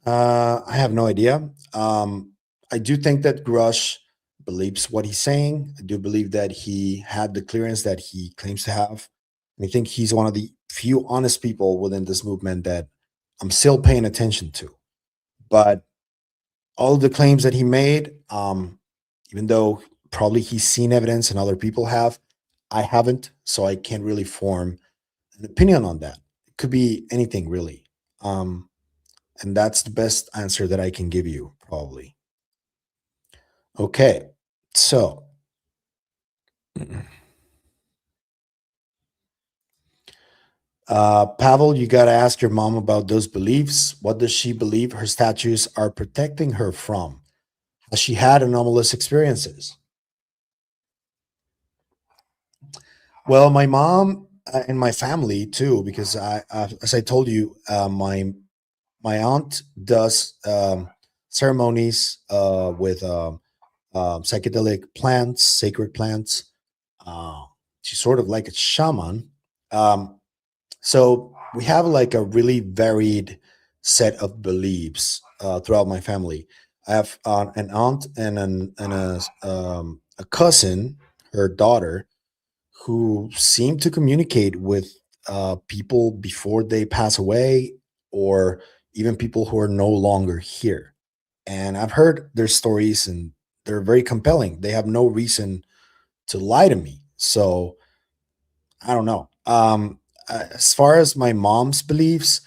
I have no idea. I do think that Grush believes what he's saying. I do believe that he had the clearance that he claims to have. And I think he's one of the few honest people within this movement that I'm still paying attention to. But all of the claims that he made, even though probably he's seen evidence and other people have, I haven't, so I can't really form an opinion on that. It could be anything really. And that's the best answer that I can give you, probably. Okay, so Pavel, you got to ask your mom about those beliefs. What does she believe her statues are protecting her from? Has she had anomalous experiences? Well, my mom and my family too, because as I told you, my aunt does ceremonies with psychedelic plants, sacred plants. Uh, she's sort of like a shaman. Um, so we have like a really varied set of beliefs throughout my family. I have an aunt and a cousin, her daughter, who seem to communicate with people before they pass away, or even people who are no longer here. And I've heard their stories, and they're very compelling. They have no reason to lie to me. So I don't know. As far as my mom's beliefs,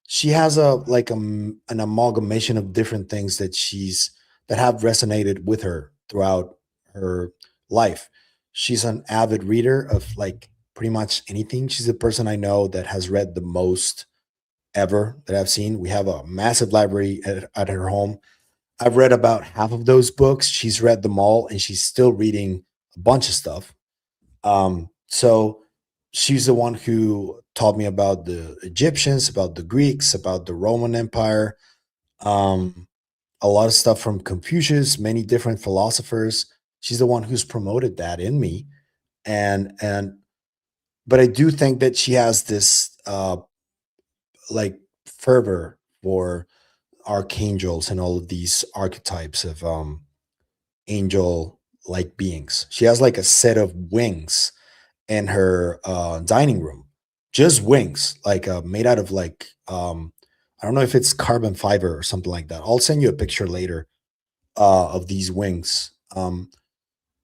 she has a like an amalgamation of different things that have resonated with her throughout her life. She's an avid reader of like pretty much anything. She's the person I know that has read the most ever that I've seen. We have a massive library at her home. I've read about half of those books. She's read them all, and she's still reading a bunch of stuff. So she's the one who taught me about the Egyptians, about the Greeks, about the Roman Empire, um, a lot of stuff from Confucius, many different philosophers. She's the one who's promoted that in me, and but I do think that she has this like fervor for archangels and all of these archetypes of angel like beings. She has like a set of wings in her dining room, just wings, like made out of like I don't know if it's carbon fiber or something like that. I'll send you a picture later of these wings. And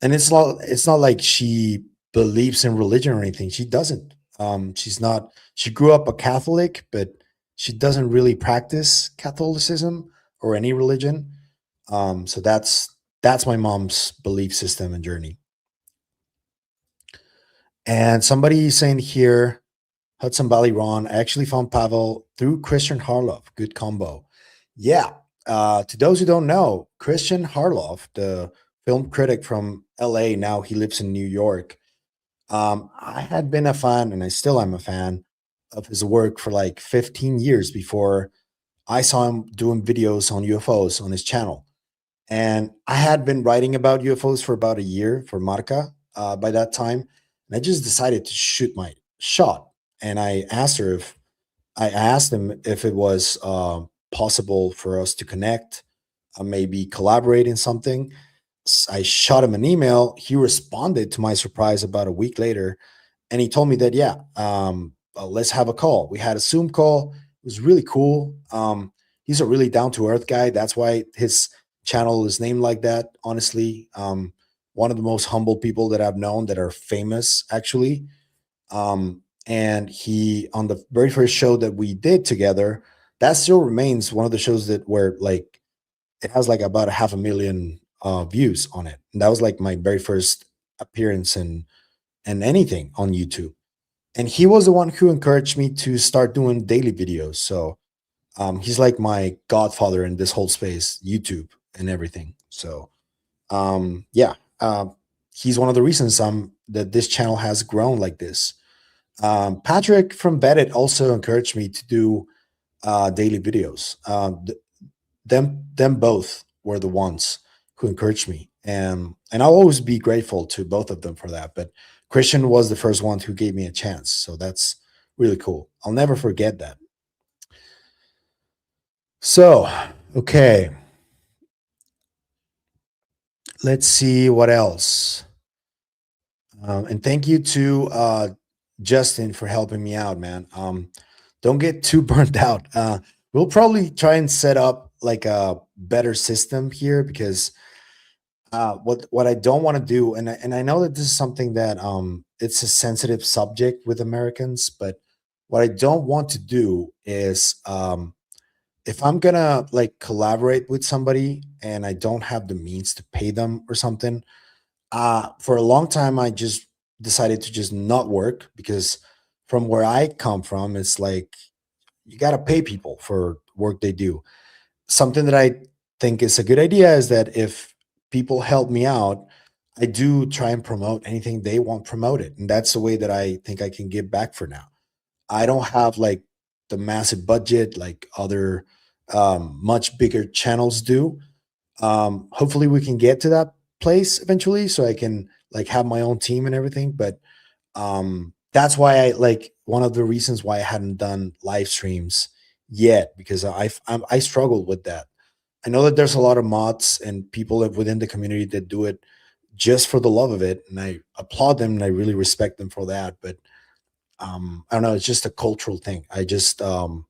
it's not like she believes in religion or anything. She doesn't. She's not. She grew up a Catholic, but she doesn't really practice Catholicism or any religion. So that's my mom's belief system and journey. And somebody saying here, Hudson Valley Ron, I actually found Pavel through Christian Harloff. Good combo. Yeah. To those who don't know, Christian Harloff, the film critic from LA, now he lives in New York. I had been a fan, and I still am a fan of his work for like 15 years before I saw him doing videos on UFOs on his channel. And I had been writing about UFOs for about a year for Marca by that time. And I just decided to shoot my shot. And I asked him if it was possible for us to connect, maybe collaborate in something. I shot him an email. He responded to my surprise about a week later. And he told me that, yeah, let's have a call. We had a Zoom call. It was really cool. He's a really down to earth guy. That's why his channel is named like that. Honestly, one of the most humble people that I've known that are famous, actually. And he, on the very first show that we did together, that still remains one of the shows that were like, it has like about 500,000 views on it. And that was like my very first appearance and anything on YouTube. And he was the one who encouraged me to start doing daily videos. So he's like my godfather in this whole space, YouTube and everything. So yeah, he's one of the reasons that this channel has grown like this. Patrick from Beddit also encouraged me to do daily videos. Them both were the ones who encouraged me, and I'll always be grateful to both of them for that. But Christian was the first one who gave me a chance, so that's really cool. I'll never forget that. So, okay, let's see what else. And thank you to Justin for helping me out, man. Don't get too burnt out. We'll probably try and set up like a better system here, because what I don't want to do, and I know that this is something that it's a sensitive subject with Americans, but what I don't want to do is if I'm gonna like collaborate with somebody and I don't have the means to pay them or something, for a long time I just decided to just not work, because from where I come from, it's like you got to pay people for work they do. Something that I think is a good idea is that if people help me out, I do try and promote anything they want promoted. And that's the way that I think I can give back for now. I don't have like the massive budget like other much bigger channels do. Hopefully we can get to that place eventually so I can like have my own team and everything. But that's why I like one of the reasons why I hadn't done live streams yet, because I struggled with that. I know that there's a lot of mods and people within the community that do it just for the love of it, and I applaud them and I really respect them for that. But I don't know, it's just a cultural thing. I just and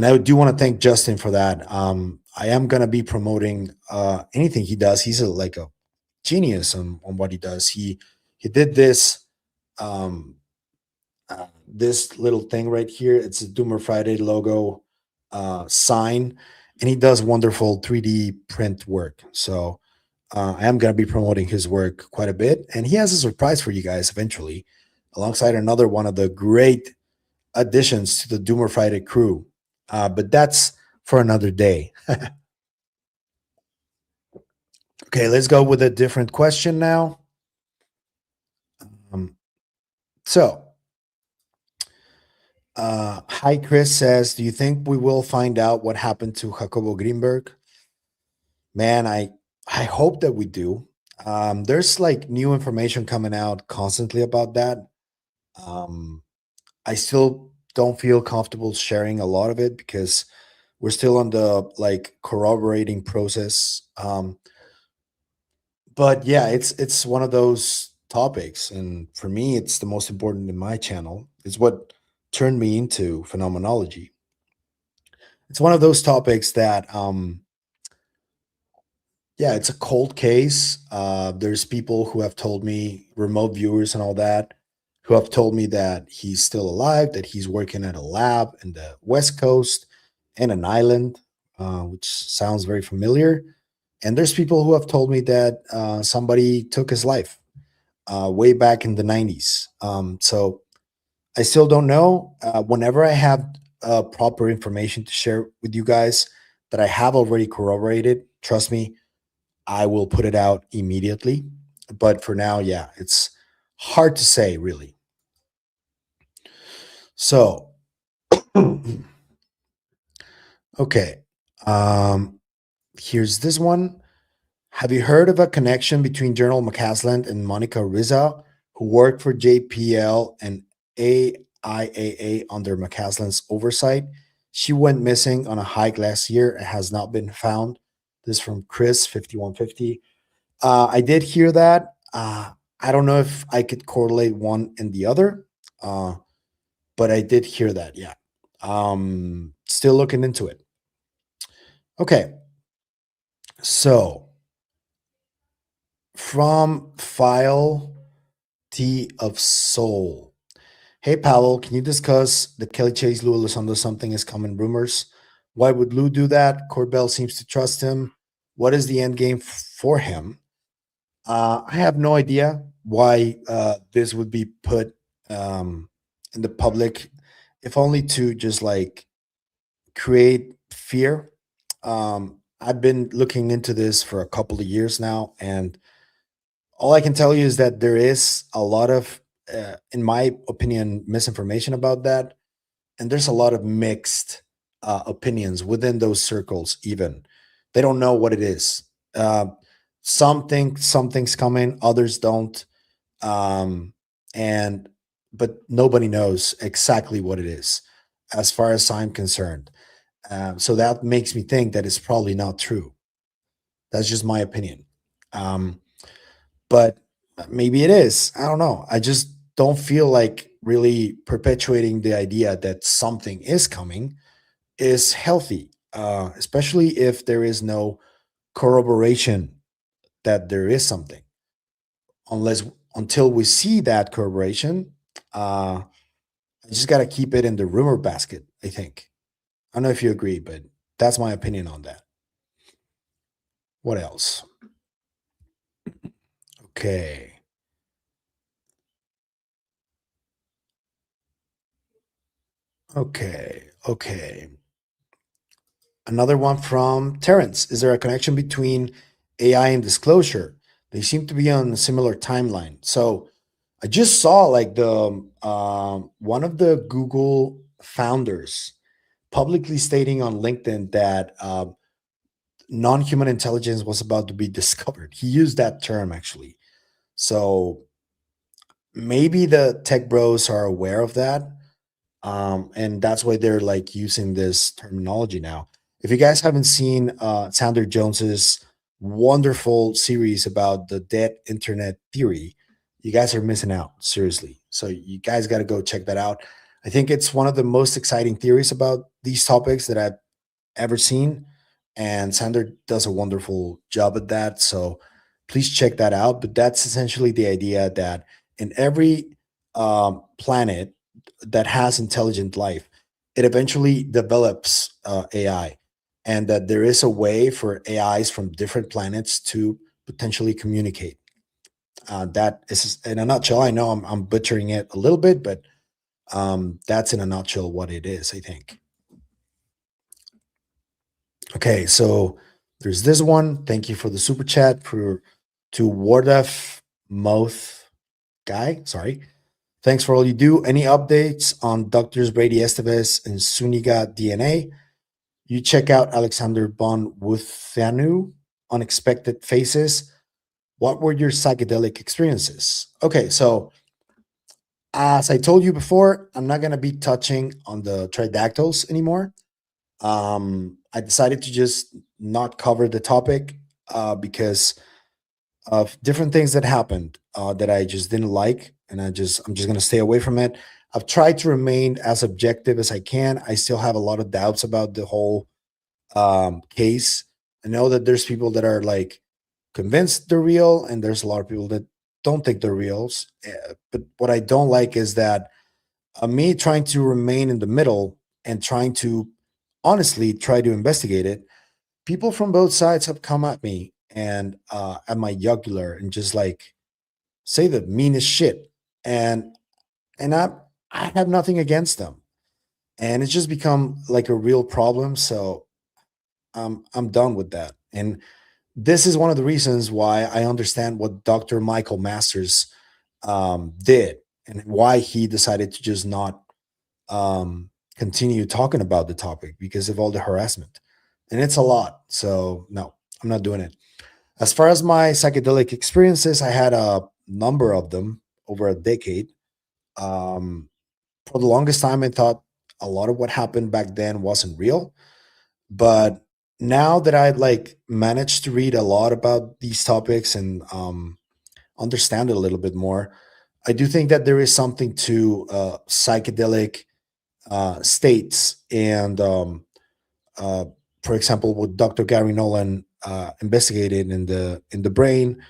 I do want to thank Justin for that. I am gonna be promoting anything he does. He's like a genius on what he does. He did this this little thing right here. It's a Doomer Friday logo sign, and he does wonderful 3D print work. So I am going to be promoting his work quite a bit, and he has a surprise for you guys eventually, alongside another one of the great additions to the Doomer Friday crew. But that's for another day. Okay, let's go with a different question now. So, hi, Chris says, do you think we will find out what happened to Jacobo Greenberg? Man, I hope that we do. There's like new information coming out constantly about that. I still don't feel comfortable sharing a lot of it because we're still on the like corroborating process. But yeah, it's one of those topics, and for me, it's the most important in my channel. It's what turned me into phenomenology. It's one of those topics that yeah, it's a cold case. There's people who have told me, remote viewers and all that, who have told me that he's still alive, that he's working at a lab in the West Coast and an island, which sounds very familiar. And there's people who have told me that somebody took his life way back in the 90s. So I still don't know. Whenever I have proper information to share with you guys that I have already corroborated, trust me, I will put it out immediately. But for now, yeah, it's hard to say, really. So, okay. Here's this one. Have you heard of a connection between General McCasland and Monica Rizza, who worked for JPL and AIAA under McCasland's oversight? She went missing on a hike last year and has not been found. This from Chris 5150. I did hear that. I don't know if I could correlate one and the other, but I did hear that. Yeah. Still looking into it. Okay. So from File T of Soul. Hey, Powell, can you discuss the Kelly Chase Lou Elizondo something is common rumors? Why would Lou do that? Corbell seems to trust him. What is the end game for him? I have no idea why this would be put in the public, if only to just like create fear. I've been looking into this for a couple of years now, and all I can tell you is that there is a lot of, in my opinion, misinformation about that, and there's a lot of mixed opinions within those circles. Even they don't know what it is. Some think something's coming, others don't, and but nobody knows exactly what it is, as far as I'm concerned. So that makes me think that it's probably not true. That's just my opinion. But maybe it is. I don't know. I just don't feel like really perpetuating the idea that something is coming is healthy, especially if there is no corroboration that there is something. Until we see that corroboration, I just got to keep it in the rumor basket, I think. I don't know if you agree, but that's my opinion on that. What else? Okay. Okay. Another one from Terrence. Is there a connection between AI and disclosure? They seem to be on a similar timeline. So I just saw like the one of the Google founders publicly stating on LinkedIn that non-human intelligence was about to be discovered. He used that term actually. So maybe the tech bros are aware of that. And that's why they're like using this terminology now. If you guys haven't seen Sander Jones's wonderful series about the dead internet theory, you guys are missing out, seriously. So you guys got to go check that out. I think it's one of the most exciting theories about these topics that I've ever seen. And Sander does a wonderful job at that. So please check that out. But that's essentially the idea that in every planet that has intelligent life, it eventually develops AI, and that there is a way for AIs from different planets to potentially communicate. That is in a nutshell. I know I'm butchering it a little bit, but That's in a nutshell what it is, I think. Okay, so there's this one. Thank you for the super chat to Wardef Mouth guy. Sorry. Thanks for all you do. Any updates on Doctors Brady Estevez and Suniga DNA? You check out Alexander Bon Wuthanu, Unexpected Faces. What were your psychedelic experiences? Okay, so as I told you before, I'm not going to be touching on the tridactyls anymore. I decided to just not cover the topic because of different things that happened that I just didn't like, and I'm just going to stay away from it. I've tried to remain as objective as I can. I still have a lot of doubts about the whole case. I know that there's people that are like convinced they're real, and there's a lot of people that don't think they're real. But what I don't like is that me trying to remain in the middle and trying to honestly try to investigate it, people from both sides have come at me and at my jugular and just like say the meanest shit. And I have nothing against them. And it's just become like a real problem. So I'm done with that. And this is one of the reasons why I understand what Dr. Michael Masters did and why he decided to just not continue talking about the topic because of all the harassment. And it's a lot. So, no, I'm not doing it. As far as my psychedelic experiences, I had a number of them over a decade. For the longest time, I thought a lot of what happened back then wasn't real. But now that I've like managed to read a lot about these topics and understand it a little bit more, I do think that there is something to psychedelic states and for example, what Dr. Gary Nolan investigated in the brain,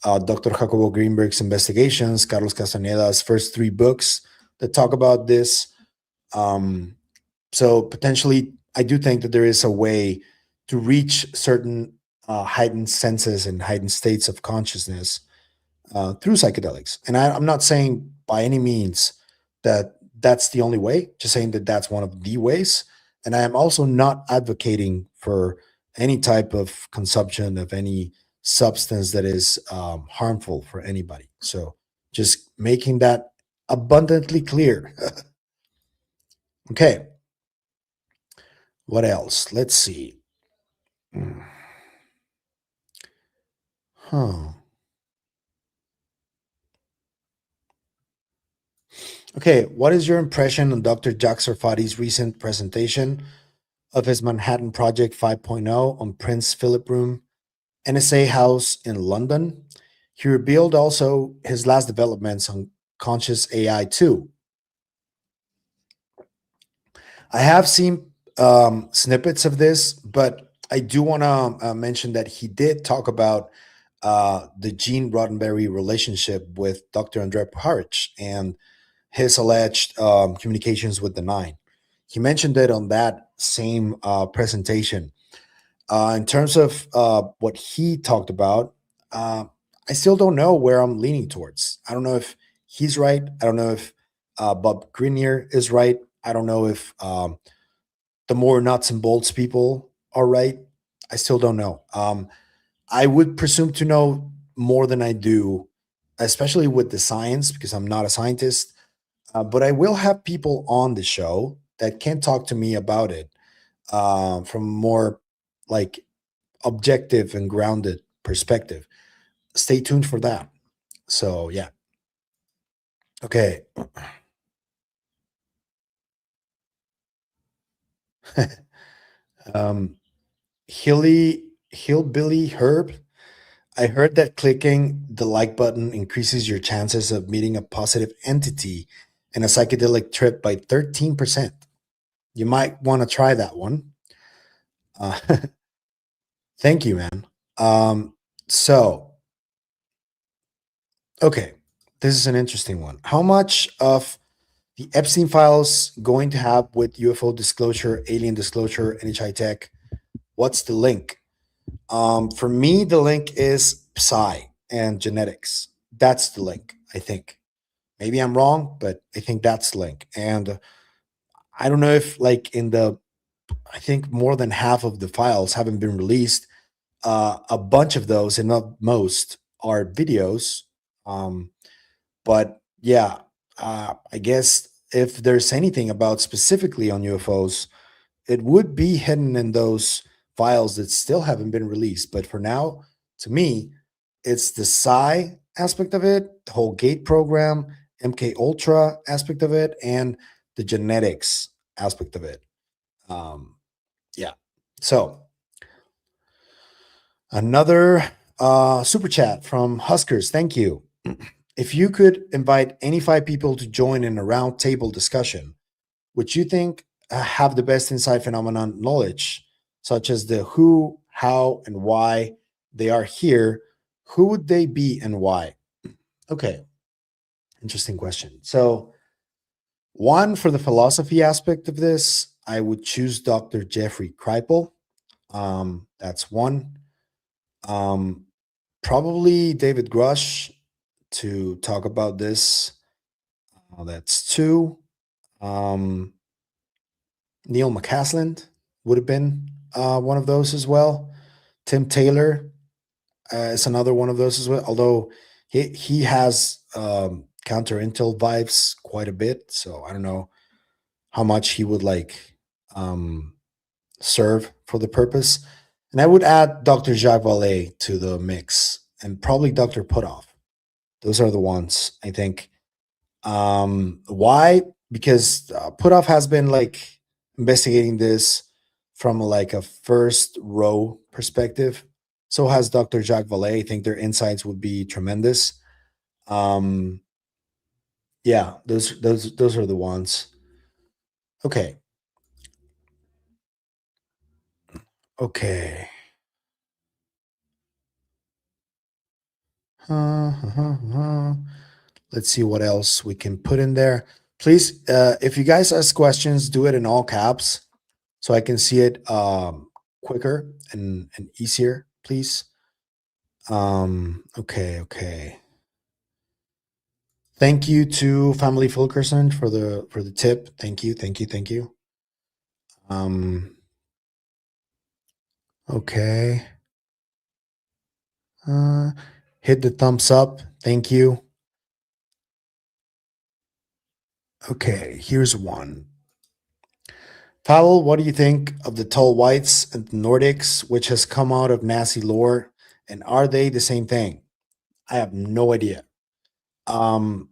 Dr. Jacobo Greenberg's investigations, Carlos Castaneda's first 3 books that talk about this. So potentially, I do think that there is a way to reach certain heightened senses and heightened states of consciousness through psychedelics. And I'm not saying by any means that that's the only way, just saying that that's one of the ways. And I am also not advocating for any type of consumption of any substance that is harmful for anybody. So just making that abundantly clear. Okay. What else? Let's see. Huh. Okay, what is your impression on Dr. Jack Sarfati's recent presentation of his Manhattan Project 5.0 on Prince Philip Room, NSA House in London? He revealed also his last developments on conscious AI too. I have seen snippets of this, but I do want to mention that he did talk about the Gene Roddenberry relationship with Dr. Andrei Puharich and his alleged communications with the Nine. He mentioned it on that same presentation. In terms of what he talked about, I still don't know where I'm leaning towards. I don't know if he's right. I don't know if Bob Grenier is right. I don't know if the more nuts and bolts people are right. I still don't know. I would presume to know more than I do, especially with the science, because I'm not a scientist. But I will have people on the show that can talk to me about it from more like objective and grounded perspective. Stay tuned for that. So yeah. Okay. um, Hillbilly Herb. I heard that clicking the like button increases your chances of meeting a positive entity in a psychedelic trip by 13%. You might want to try that one. Uh, thank you, man. So, okay, this is an interesting one. How much of the Epstein files going to have with UFO disclosure, alien disclosure, NHI tech? What's the link? For me, the link is Psi and genetics. That's the link, I think. Maybe I'm wrong, but I think that's the link. And I don't know if like I think more than half of the files haven't been released. A bunch of those, and not most, are videos. But yeah, I guess if there's anything about specifically on UFOs, it would be hidden in those files that still haven't been released. But for now, to me, it's the psi aspect of it, the whole gate program, MK Ultra aspect of it, and the genetics aspect of it. Yeah. So another super chat from Huskers. Thank you. If you could invite any 5 people to join in a round table discussion, which you think have the best inside phenomenon knowledge, such as the who, how, and why they are here, who would they be and why? Okay, interesting question. So, one, for the philosophy aspect of this, I would choose Dr. Jeffrey Kripal. That's one. Probably David Grush to talk about this. That's two. Um, Neil McCasland would have been one of those as well. Tim Taylor is another one of those as well. Although he has counter intel vibes quite a bit, so I don't know how much he would like serve for the purpose. And I would add Dr. Jacques Vallée to the mix, and probably Dr. Puthoff. Those are the ones I think. Why? Because Puthoff has been like investigating this from like a first row perspective. So has Dr. Jacques Vallée. I think their insights would be tremendous. Um, yeah, those are the ones. Okay. Okay. Let's see what else we can put in there. Please, if you guys ask questions, do it in all caps so I can see it quicker and easier, please. Okay. Thank you to Family Fulkerson for the tip. Thank you. Okay. Hit the thumbs up. Thank you. Okay, here's one. Powell, what do you think of the tall whites and the Nordics, which has come out of Nazi lore, and are they the same thing? I have no idea. Um,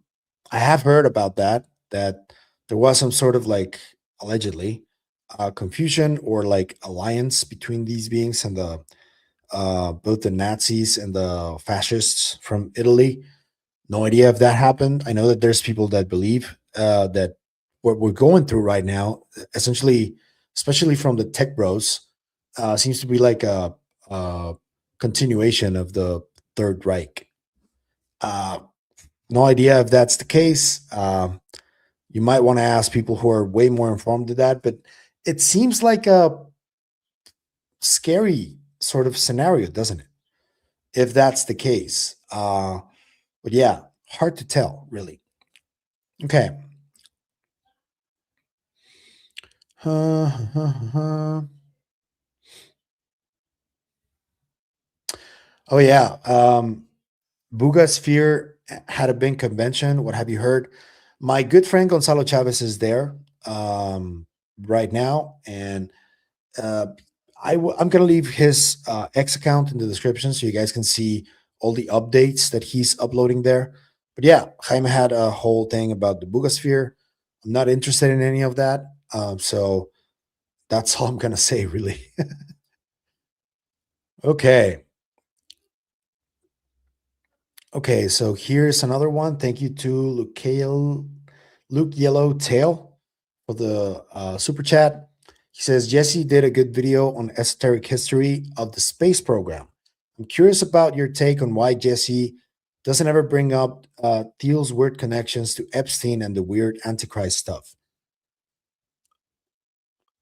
I have heard about that there was some sort of like allegedly confusion or like alliance between these beings and the both the Nazis and the fascists from Italy. No idea if that happened. I know that there's people that believe that what we're going through right now, essentially, especially from the tech bros, seems to be like a continuation of the Third Reich. No idea if that's the case. You might want to ask people who are way more informed than that, but it seems like a scary sort of scenario, doesn't it? If that's the case. But yeah, hard to tell, really. Okay. Oh yeah. Bugasphere had a big convention. What have you heard? My good friend Gonzalo Chavez is there right now, and uh, I'm gonna leave his X account in the description so you guys can see all the updates that he's uploading there. But yeah, Jaime had a whole thing about the Bugasphere. I'm not interested in any of that, so that's all I'm gonna say, really. Okay. Okay, so here's another one. Thank you to Luke Yellowtail for the super chat. He says Jesse did a good video on esoteric history of the space program. I'm curious about your take on why Jesse doesn't ever bring up Thiel's weird connections to Epstein and the weird Antichrist stuff.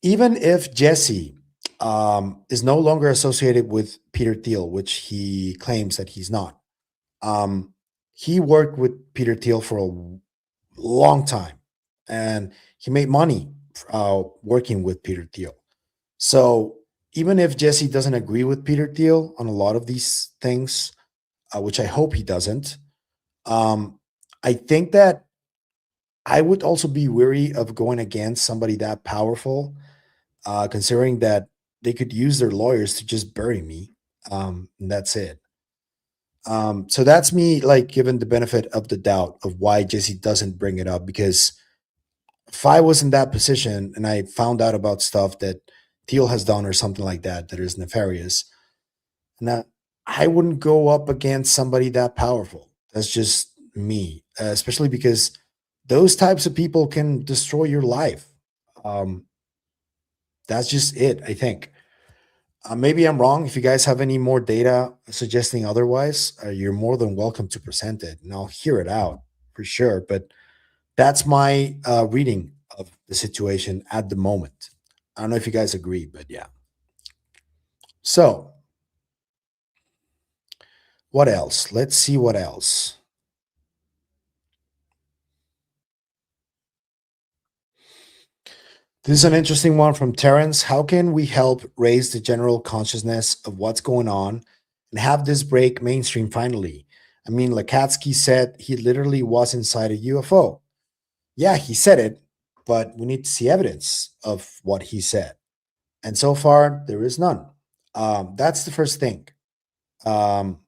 Even if Jesse is no longer associated with Peter Thiel, which he claims that he's not, he worked with Peter Thiel for long time, and he made money working with Peter Thiel. So even if Jesse doesn't agree with Peter Thiel on a lot of these things, which I hope he doesn't, I think that I would also be weary of going against somebody that powerful, considering that they could use their lawyers to just bury me. And that's it. So that's me, like, given the benefit of the doubt of why Jesse doesn't bring it up. Because if I was in that position and I found out about stuff that Thiel has done or something like that that is nefarious, and I wouldn't go up against somebody that powerful. That's just me, especially because those types of people can destroy your life. Um, that's just it, I think. Maybe I'm wrong. If you guys have any more data suggesting otherwise, you're more than welcome to present it, and I'll hear it out for sure. But that's my reading of the situation at the moment. I don't know if you guys agree, but yeah. So, what else? Let's see what else. This is an interesting one from Terrence. How can we help raise the general consciousness of what's going on and have this break mainstream finally? I mean, Lakatsky said he literally was inside a UFO. Yeah, he said it, but we need to see evidence of what he said. And so far, there is none. That's the first thing. And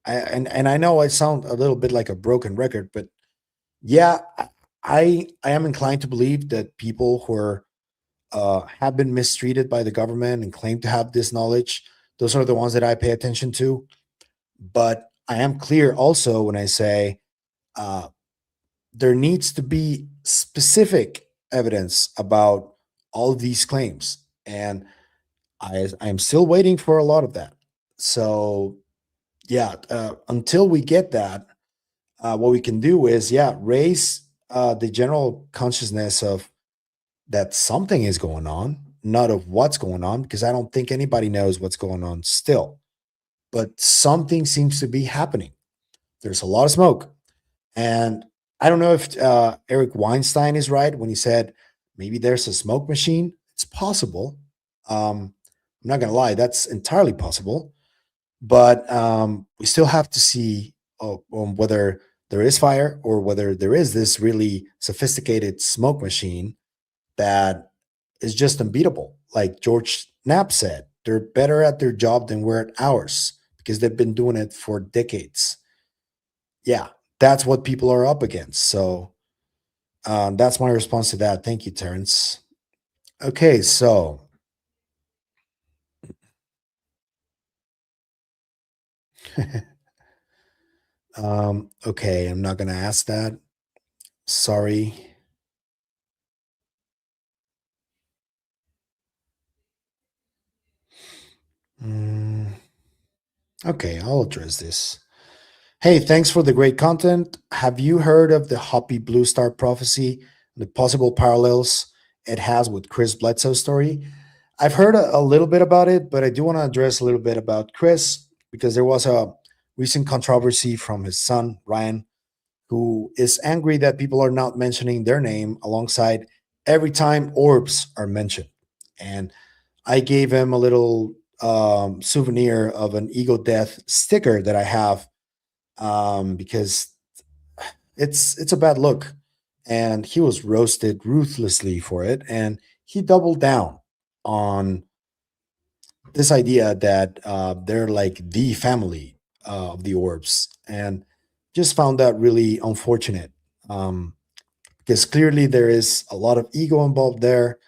I know I sound a little bit like a broken record, but yeah, I am inclined to believe that people who are have been mistreated by the government and claim to have this knowledge, those are the ones that I pay attention to. But I am clear also when I say uh, there needs to be specific evidence about all of these claims. And I am still waiting for a lot of that. So, yeah, until we get that, what we can do is, yeah, raise the general consciousness of that something is going on, not of what's going on, because I don't think anybody knows what's going on still. But something seems to be happening. There's a lot of smoke. And I don't know if Eric Weinstein is right when he said maybe there's a smoke machine. It's possible. I'm not going to lie, that's entirely possible. But we still have to see whether there is fire or whether there is this really sophisticated smoke machine that is just unbeatable. Like George Knapp said, they're better at their job than we're at ours because they've been doing it for decades. Yeah, that's what people are up against. So that's my response to that. Thank you, Terrence. Okay, so okay, I'm not going to ask that. Sorry. Mm, okay, I'll address this. Hey, thanks for the great content. Have you heard of the Hoppy Blue Star prophecy and the possible parallels it has with Chris Bledsoe's story? I've heard a little bit about it, but I do want to address a little bit about Chris because there was a recent controversy from his son, Ryan, who is angry that people are not mentioning their name alongside every time orbs are mentioned. And I gave him a little souvenir of an ego death sticker that I have because it's a bad look, and he was roasted ruthlessly for it, and he doubled down on this idea that they're like the family of the orbs, and just found that really unfortunate because clearly there is a lot of ego involved there,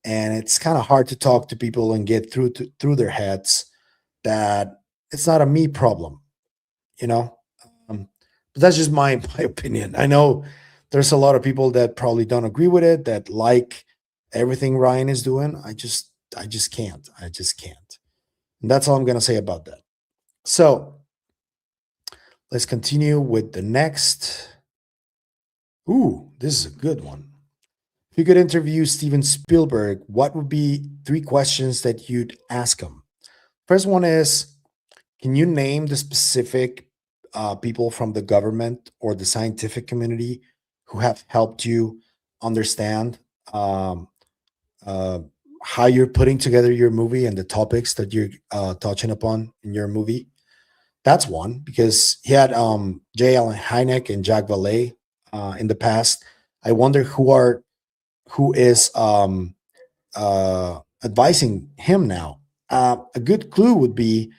and it's kind of hard to talk to people and get through their heads that it's not a me problem, you know. But that's just my opinion. I know there's a lot of people that probably don't agree with it, that like everything Ryan is doing. I just can't. I just can't. And that's all I'm gonna say about that. So let's continue with the next. Ooh, this is a good one. If you could interview Steven Spielberg, what would be 3 questions that you'd ask him? First one is, can you name the specific people from the government or the scientific community who have helped you understand how you're putting together your movie and the topics that you're touching upon in your movie. That's one, because he had J. Allen Hynek and Jack Valet in the past. I wonder who is advising him now. A good clue would be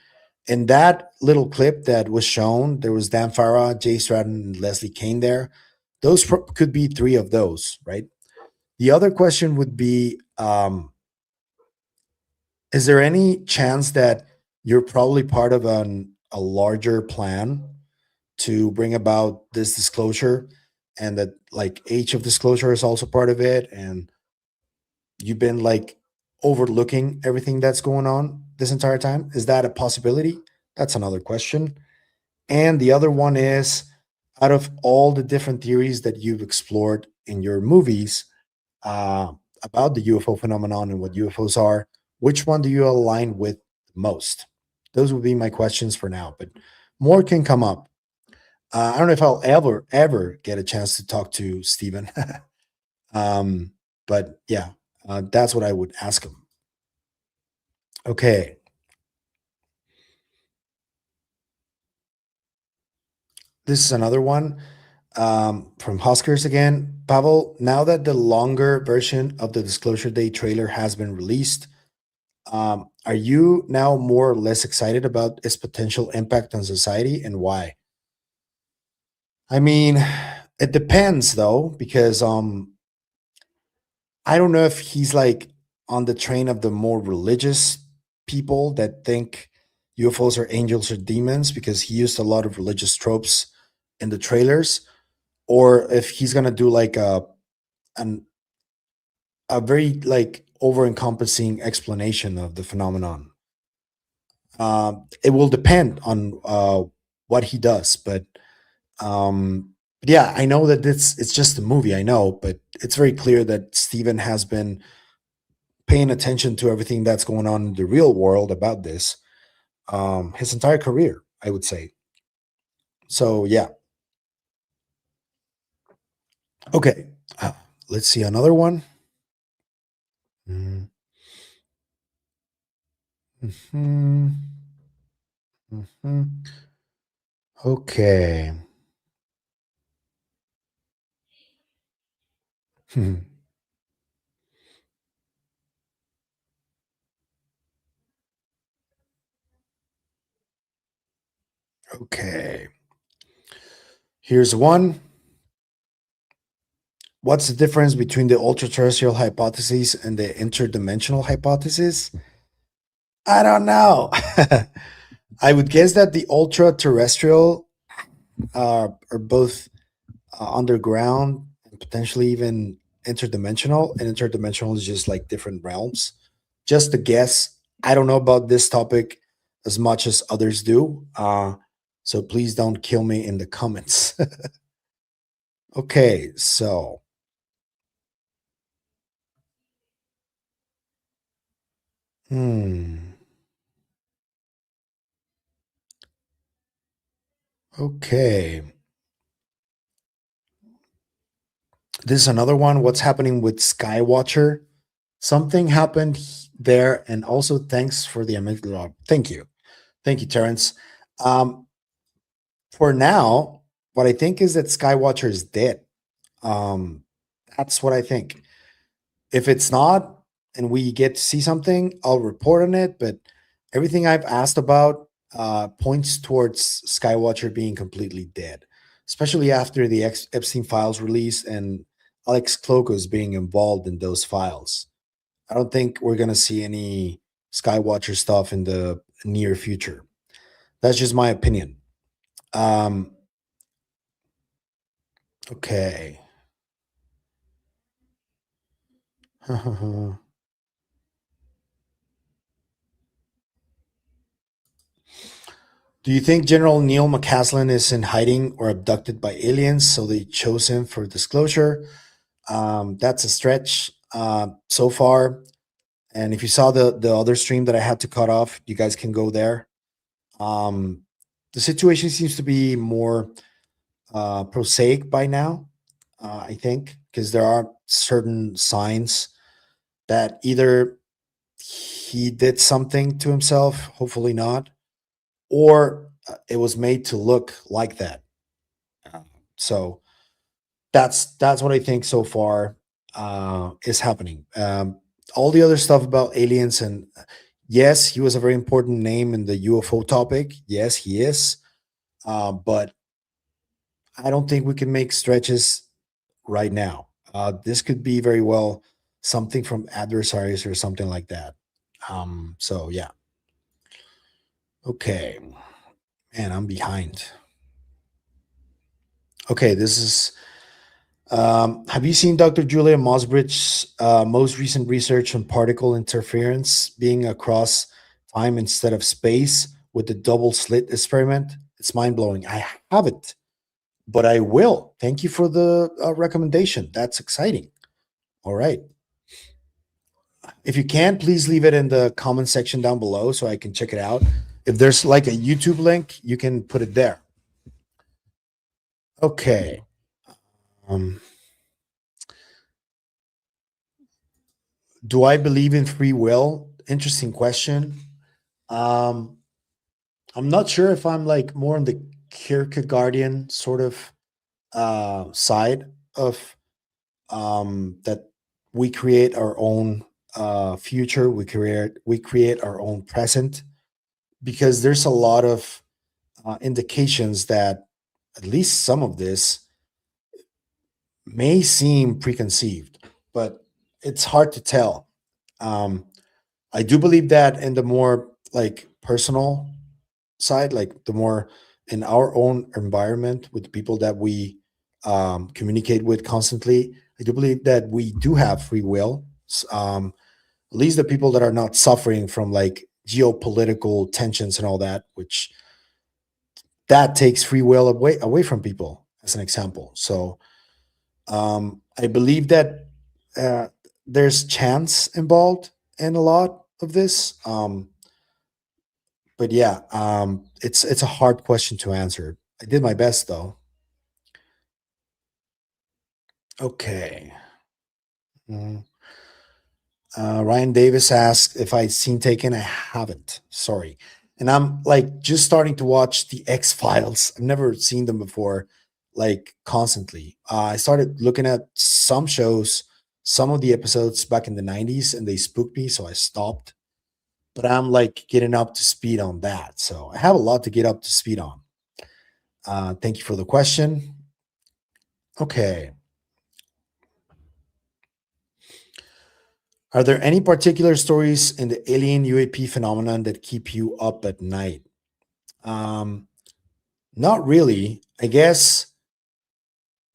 in that little clip that was shown, there was Dan Farah, Jay Stratton, and Leslie Kane there. Those could be three of those, right? The other question would be, is there any chance that you're probably part of a larger plan to bring about this disclosure, and that like age of disclosure is also part of it, and you've been like overlooking everything that's going on this entire time? Is that a possibility? That's another question. And the other one is, out of all the different theories that you've explored in your movies about the UFO phenomenon and what UFOs are, which one do you align with most? Those would be my questions for now, but more can come up. I don't know if I'll ever get a chance to talk to Stephen. But yeah, that's what I would ask him. Okay. This is another one from Huskers again. Pavel, now that the longer version of the Disclosure Day trailer has been released, are you now more or less excited about its potential impact on society, and why? I mean, it depends though, because I don't know if he's like on the train of the more religious people that think UFOs are angels or demons, because he used a lot of religious tropes in the trailers, or if he's gonna do like an a very like over encompassing explanation of the phenomenon. It will depend on what he does, but yeah, I know that it's just a movie, I know, but it's very clear that Steven has been paying attention to everything that's going on in the real world about this his entire career, I would say. So yeah. Okay, let's see another one. Mhm. Mhm. Mhm. Okay. Hmm. Okay. Here's one. What's the difference between the ultra terrestrial hypothesis and the interdimensional hypothesis? I don't know. I would guess that the ultra terrestrial are both underground and potentially even interdimensional, and interdimensional is just like different realms. Just a guess. I don't know about this topic as much as others do. So please don't kill me in the comments. Okay, so okay. This is another one. What's happening with Skywatcher? Something happened there, and also thanks for the amygdala. Thank you, Terrence. Um, for now, what I think is that Skywatcher is dead. Um, that's what I think. If it's not, and we get to see something, I'll report on it. But everything I've asked about points towards Skywatcher being completely dead, especially after the Epstein files release and Alex Klokos being involved in those files. I don't think we're going to see any Skywatcher stuff in the near future. That's just my opinion. Okay. Do you think General Neil McCasland is in hiding or abducted by aliens, so they chose him for disclosure? That's a stretch so far. And if you saw the other stream that I had to cut off, you guys can go there. The situation seems to be more prosaic by now. I think, because there are certain signs that either he did something to himself, hopefully not, or it was made to look like that. So that's what I think so far is happening. All the other stuff about aliens, and yes, he was a very important name in the UFO topic. Yes, he is, but I don't think we can make stretches right now. This could be very well something from adversaries or something like that. So yeah. Okay. Man, I'm behind. Okay, this is. Have you seen Dr. Julia Mosbridge's most recent research on particle interference being across time instead of space with the double slit experiment? It's mind blowing. I haven't, but I will. Thank you for the recommendation. That's exciting. All right. If you can, please leave it in the comment section down below so I can check it out. If there's like a YouTube link, you can put it there. Okay. Do I believe in free will? Interesting question. I'm not sure if I'm like more on the Kierkegaardian sort of side of that we create our own future, we create our own present, because there's a lot of indications that at least some of this may seem preconceived, but it's hard to tell. Um, I do believe that in the more like personal side, like the more in our own environment with the people that we communicate with constantly, I do believe that we do have free will. At least the people that are not suffering from like geopolitical tensions and all that, which that takes free will away from people, as an example. So I believe that uh, there's chance involved in a lot of this. But yeah, it's a hard question to answer. I did my best though. Okay. Mm. Ryan Davis asked if I'd seen Taken. I haven't. Sorry. And I'm like just starting to watch the X Files. I've never seen them before, like constantly. I started looking at some shows, some of the episodes back in the 90s, and they spooked me, so I stopped. But I'm like getting up to speed on that. So I have a lot to get up to speed on. Thank you for the question. Okay. Are there any particular stories in the alien UAP phenomenon that keep you up at night? Um, Not really. I guess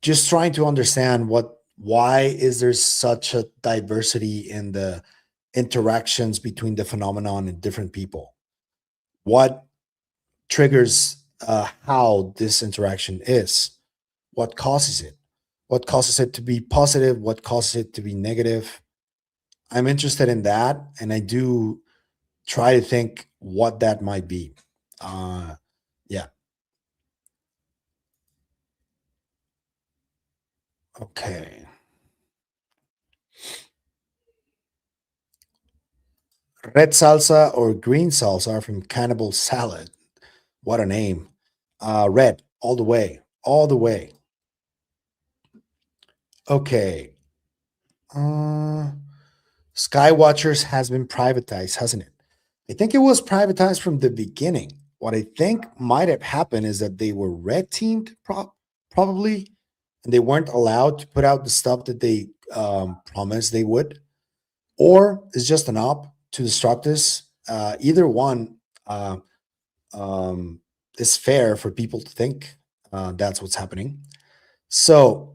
just trying to understand why is there such a diversity in the interactions between the phenomenon and different people? What triggers how this interaction is? What causes it? What causes it to be positive? What causes it to be negative? I'm interested in that, and I do try to think what that might be. Yeah. Okay. Red salsa or green salsa from Cannibal Salad. What a name. Red, all the way. All the way. Okay. Uh, Skywatchers has been privatized, hasn't it? I think it was privatized from the beginning. What I think might have happened is that they were red teamed, probably, and they weren't allowed to put out the stuff that they promised they would, or it's just an op to disrupt us. Either one uh, um, is fair for people to think that's what's happening. So,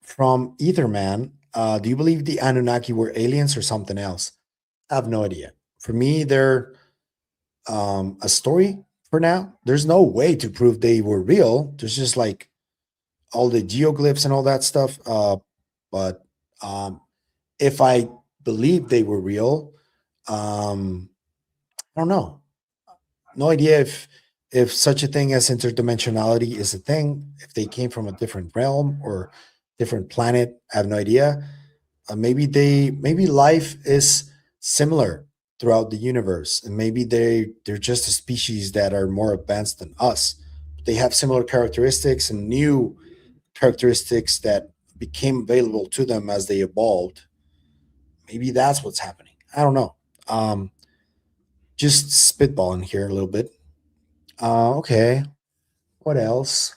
from Etherman, do you believe the Anunnaki were aliens or something else? I have no idea. For me, they're a story for now. There's no way to prove they were real. There's just like all the geoglyphs and all that stuff. But if I believe they were real, I don't know. No idea if if such a thing as interdimensionality is a thing, if they came from a different realm or different planet, I have no idea. Maybe life is similar throughout the universe, and maybe they're just a species that are more advanced than us. They have similar characteristics and new characteristics that became available to them as they evolved. Maybe that's what's happening. I don't know. Um, just spitballing here a little bit. Okay. What else?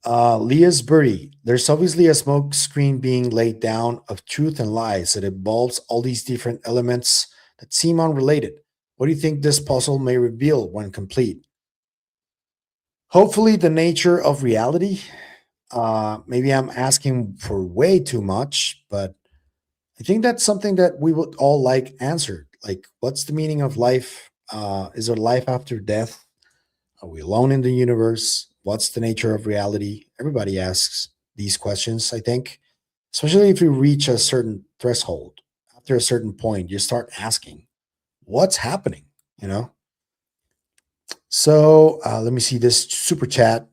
Leah's Birdie. There's obviously a smoke screen being laid down of truth and lies that involves all these different elements that seem unrelated. What do you think this puzzle may reveal when complete? Hopefully, the nature of reality. Maybe I'm asking for way too much, but I think that's something that we would all like answered. Like, what's the meaning of life? Is there life after death? Are we alone in the universe? What's the nature of reality? Everybody asks these questions, I think, especially if you reach a certain threshold. After a certain point, you start asking, what's happening? You know? So let me see this super chat.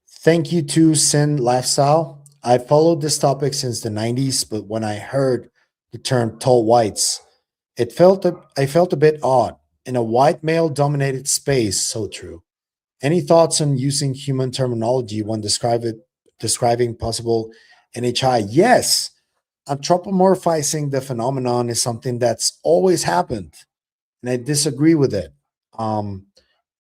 Thank you to Sin Lifestyle. I followed this topic since the 90s, but when I heard the term tall whites, I felt a bit odd. In a white male dominated space, so true. Any thoughts on using human terminology when describing possible NHI? Yes, anthropomorphizing the phenomenon is something that's always happened, and I disagree with it. Um,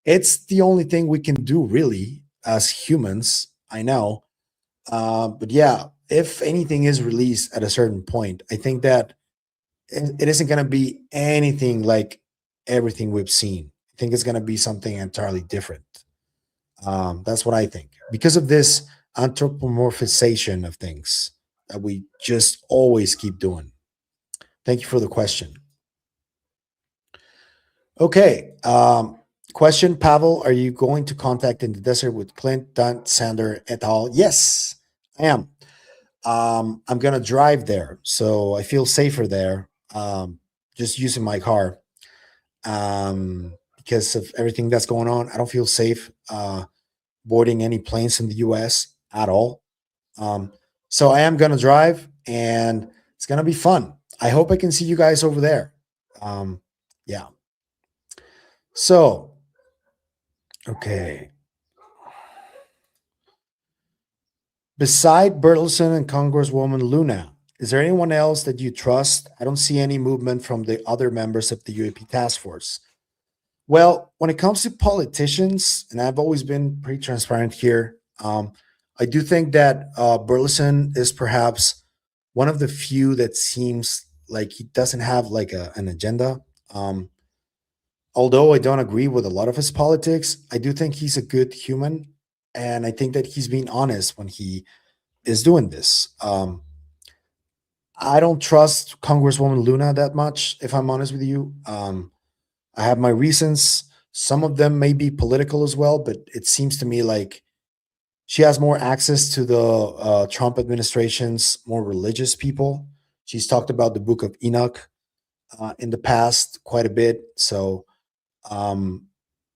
it's the only thing we can do, really, as humans. I know, but yeah, if anything is released at a certain point, I think that it isn't going to be anything like everything we've seen. I think it's going to be something entirely different. That's what I think. Because of this anthropomorphization of things that we just always keep doing. Thank you for the question. Okay. Question, Pavel, are you going to contact in the desert with Clint, Dunt, Sander, et al.? Yes, I am. I'm going to drive there, so I feel safer there, just using my car. Because of everything that's going on, I don't feel safe boarding any planes in the US at all. So I am going to drive, and it's going to be fun. I hope I can see you guys over there. Yeah. So, okay. Beside Burlison and Congresswoman Luna, is there anyone else that you trust? I don't see any movement from the other members of the UAP task force. Well, when it comes to politicians, and I've always been pretty transparent here, I do think that Burleson is perhaps one of the few that seems like he doesn't have like an agenda. Although I don't agree with a lot of his politics, I do think he's a good human, and I think that he's being honest when he is doing this. I don't trust Congresswoman Luna that much, if I'm honest with you. I have my reasons. Some of them may be political as well, but it seems to me like she has more access to the Trump administration's more religious people. She's talked about the Book of Enoch in the past quite a bit. So um,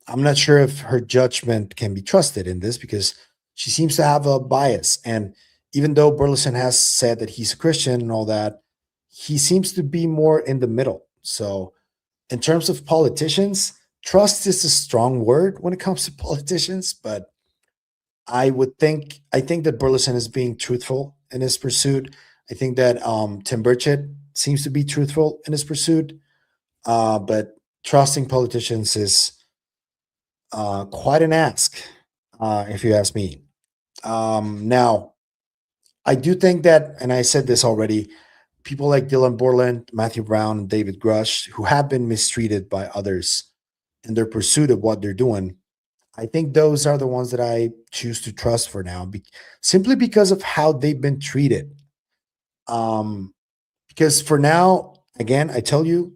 I'm not sure if her judgment can be trusted in this because she seems to have a bias. And even though Burleson has said that he's a Christian and all that, he seems to be more in the middle. So in terms of politicians, trust is a strong word when it comes to politicians, but I think that Burleson is being truthful in his pursuit. I think that Tim Burchett seems to be truthful in his pursuit, but trusting politicians is quite an ask, if you ask me. Now, I do think that, and I said this already, people like Dylan Borland, Matthew Brown, and David Grush, who have been mistreated by others in their pursuit of what they're doing, I think those are the ones that I choose to trust for now, simply because of how they've been treated. Because for now, again, I tell you,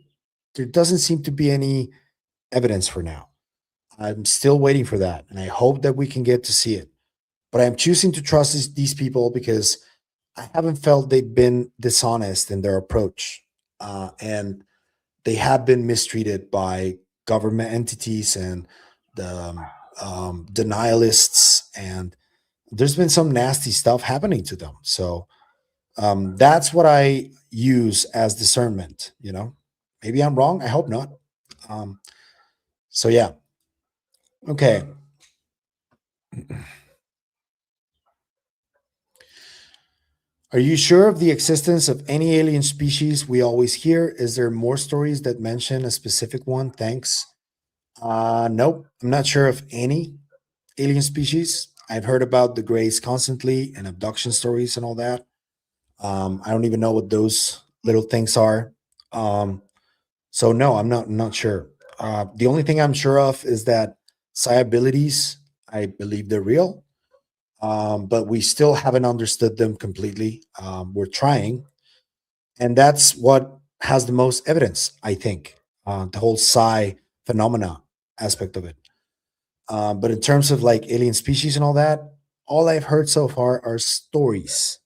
there doesn't seem to be any evidence for now. I'm still waiting for that, and I hope that we can get to see it. But I'm choosing to trust these people because I haven't felt they've been dishonest in their approach, and they have been mistreated by government entities and the denialists, and there's been some nasty stuff happening to them. So that's what I use as discernment. Maybe I'm wrong. I hope not. So yeah. Okay. Are you sure of the existence of any alien species we always hear? Is there more stories that mention a specific one? Thanks. Nope. I'm not sure of any alien species. I've heard about the Greys constantly and abduction stories and all that. I don't even know what those little things are. So no, I'm not sure. The only thing I'm sure of is that psi abilities, I believe they're real, but we still haven't understood them completely. We're trying, and that's what has the most evidence, I think, the whole psi phenomena aspect of it. But in terms of like alien species and all that, all I've heard so far are stories,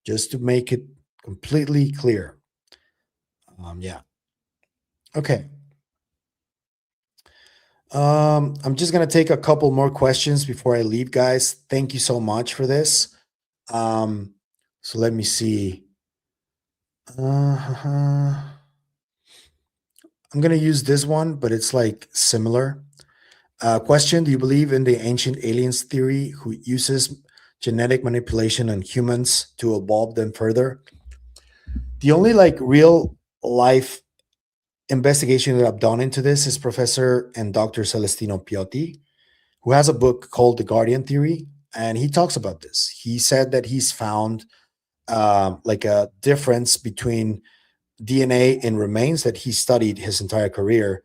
just to make it completely clear. Yeah. Okay. I'm just gonna take a couple more questions before I leave, guys. Thank you so much for this. So let me see. I'm gonna use this one, but it's like similar. Question: do you believe in the ancient aliens theory who uses genetic manipulation on humans to evolve them further? The only like real life investigation that I've done into this is Professor and Dr. Celestino Piotti, who has a book called The Guardian Theory, and he talks about this. He said that he's found like a difference between DNA in remains that he studied his entire career.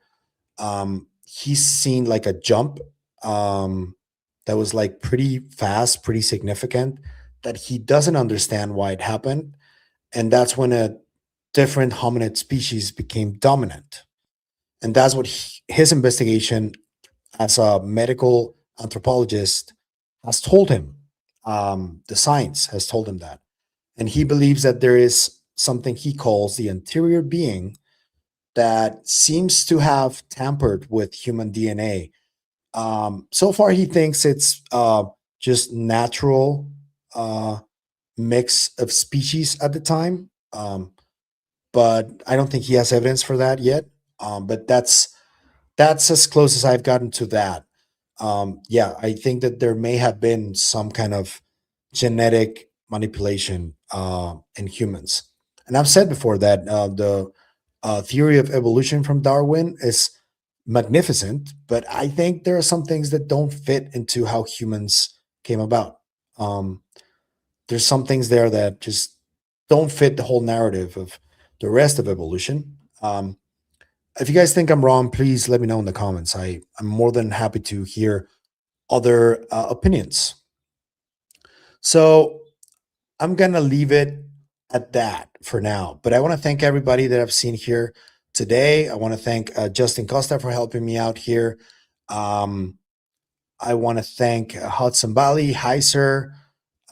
He's seen like a jump that was like pretty fast, pretty significant, that he doesn't understand why it happened. And that's when a different hominid species became dominant. And that's what his investigation as a medical anthropologist has told him. The science has told him that. And he believes that there is something he calls the interior being that seems to have tampered with human DNA. So far, he thinks it's just natural mix of species at the time. But I don't think he has evidence for that yet. But that's as close as I've gotten to that. Yeah, I think that there may have been some kind of genetic manipulation in humans. And I've said before that the theory of evolution from Darwin is magnificent, but I think there are some things that don't fit into how humans came about. There's some things there that just don't fit the whole narrative of the rest of evolution. If you guys think I'm wrong, please let me know in the comments. I'm more than happy to hear other opinions. So I'm going to leave it at that for now. But I want to thank everybody that I've seen here today. I want to thank Justin Costa for helping me out here. I want to thank Hudson Valley, Heiser,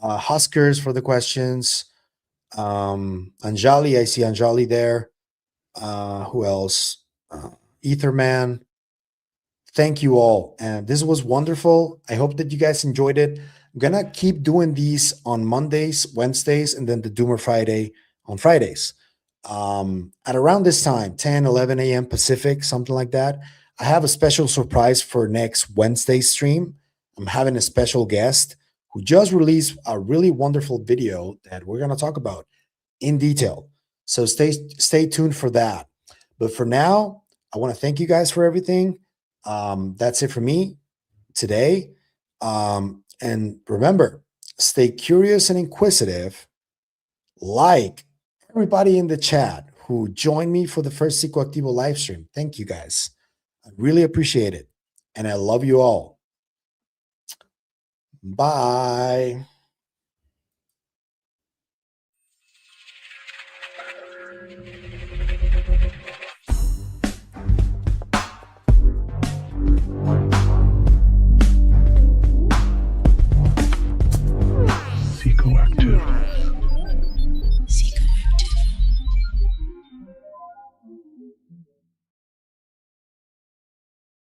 Huskers for the questions. Anjali, I see Anjali there. Who else? Etherman. Thank you all. And this was wonderful. I hope that you guys enjoyed it. I'm going to keep doing these on Mondays, Wednesdays, and then the Doomer Friday on Fridays. At around this time, 10, 11 a.m. Pacific, something like that. I have a special surprise for next Wednesday stream. I'm having a special guest who just released a really wonderful video that we're going to talk about in detail. So stay tuned for that. But for now, I want to thank you guys for everything. That's it for me today. And remember, stay curious and inquisitive, like everybody in the chat who joined me for the first Psicoactivo live stream. Thank you guys. I really appreciate it. And I love you all. Bye.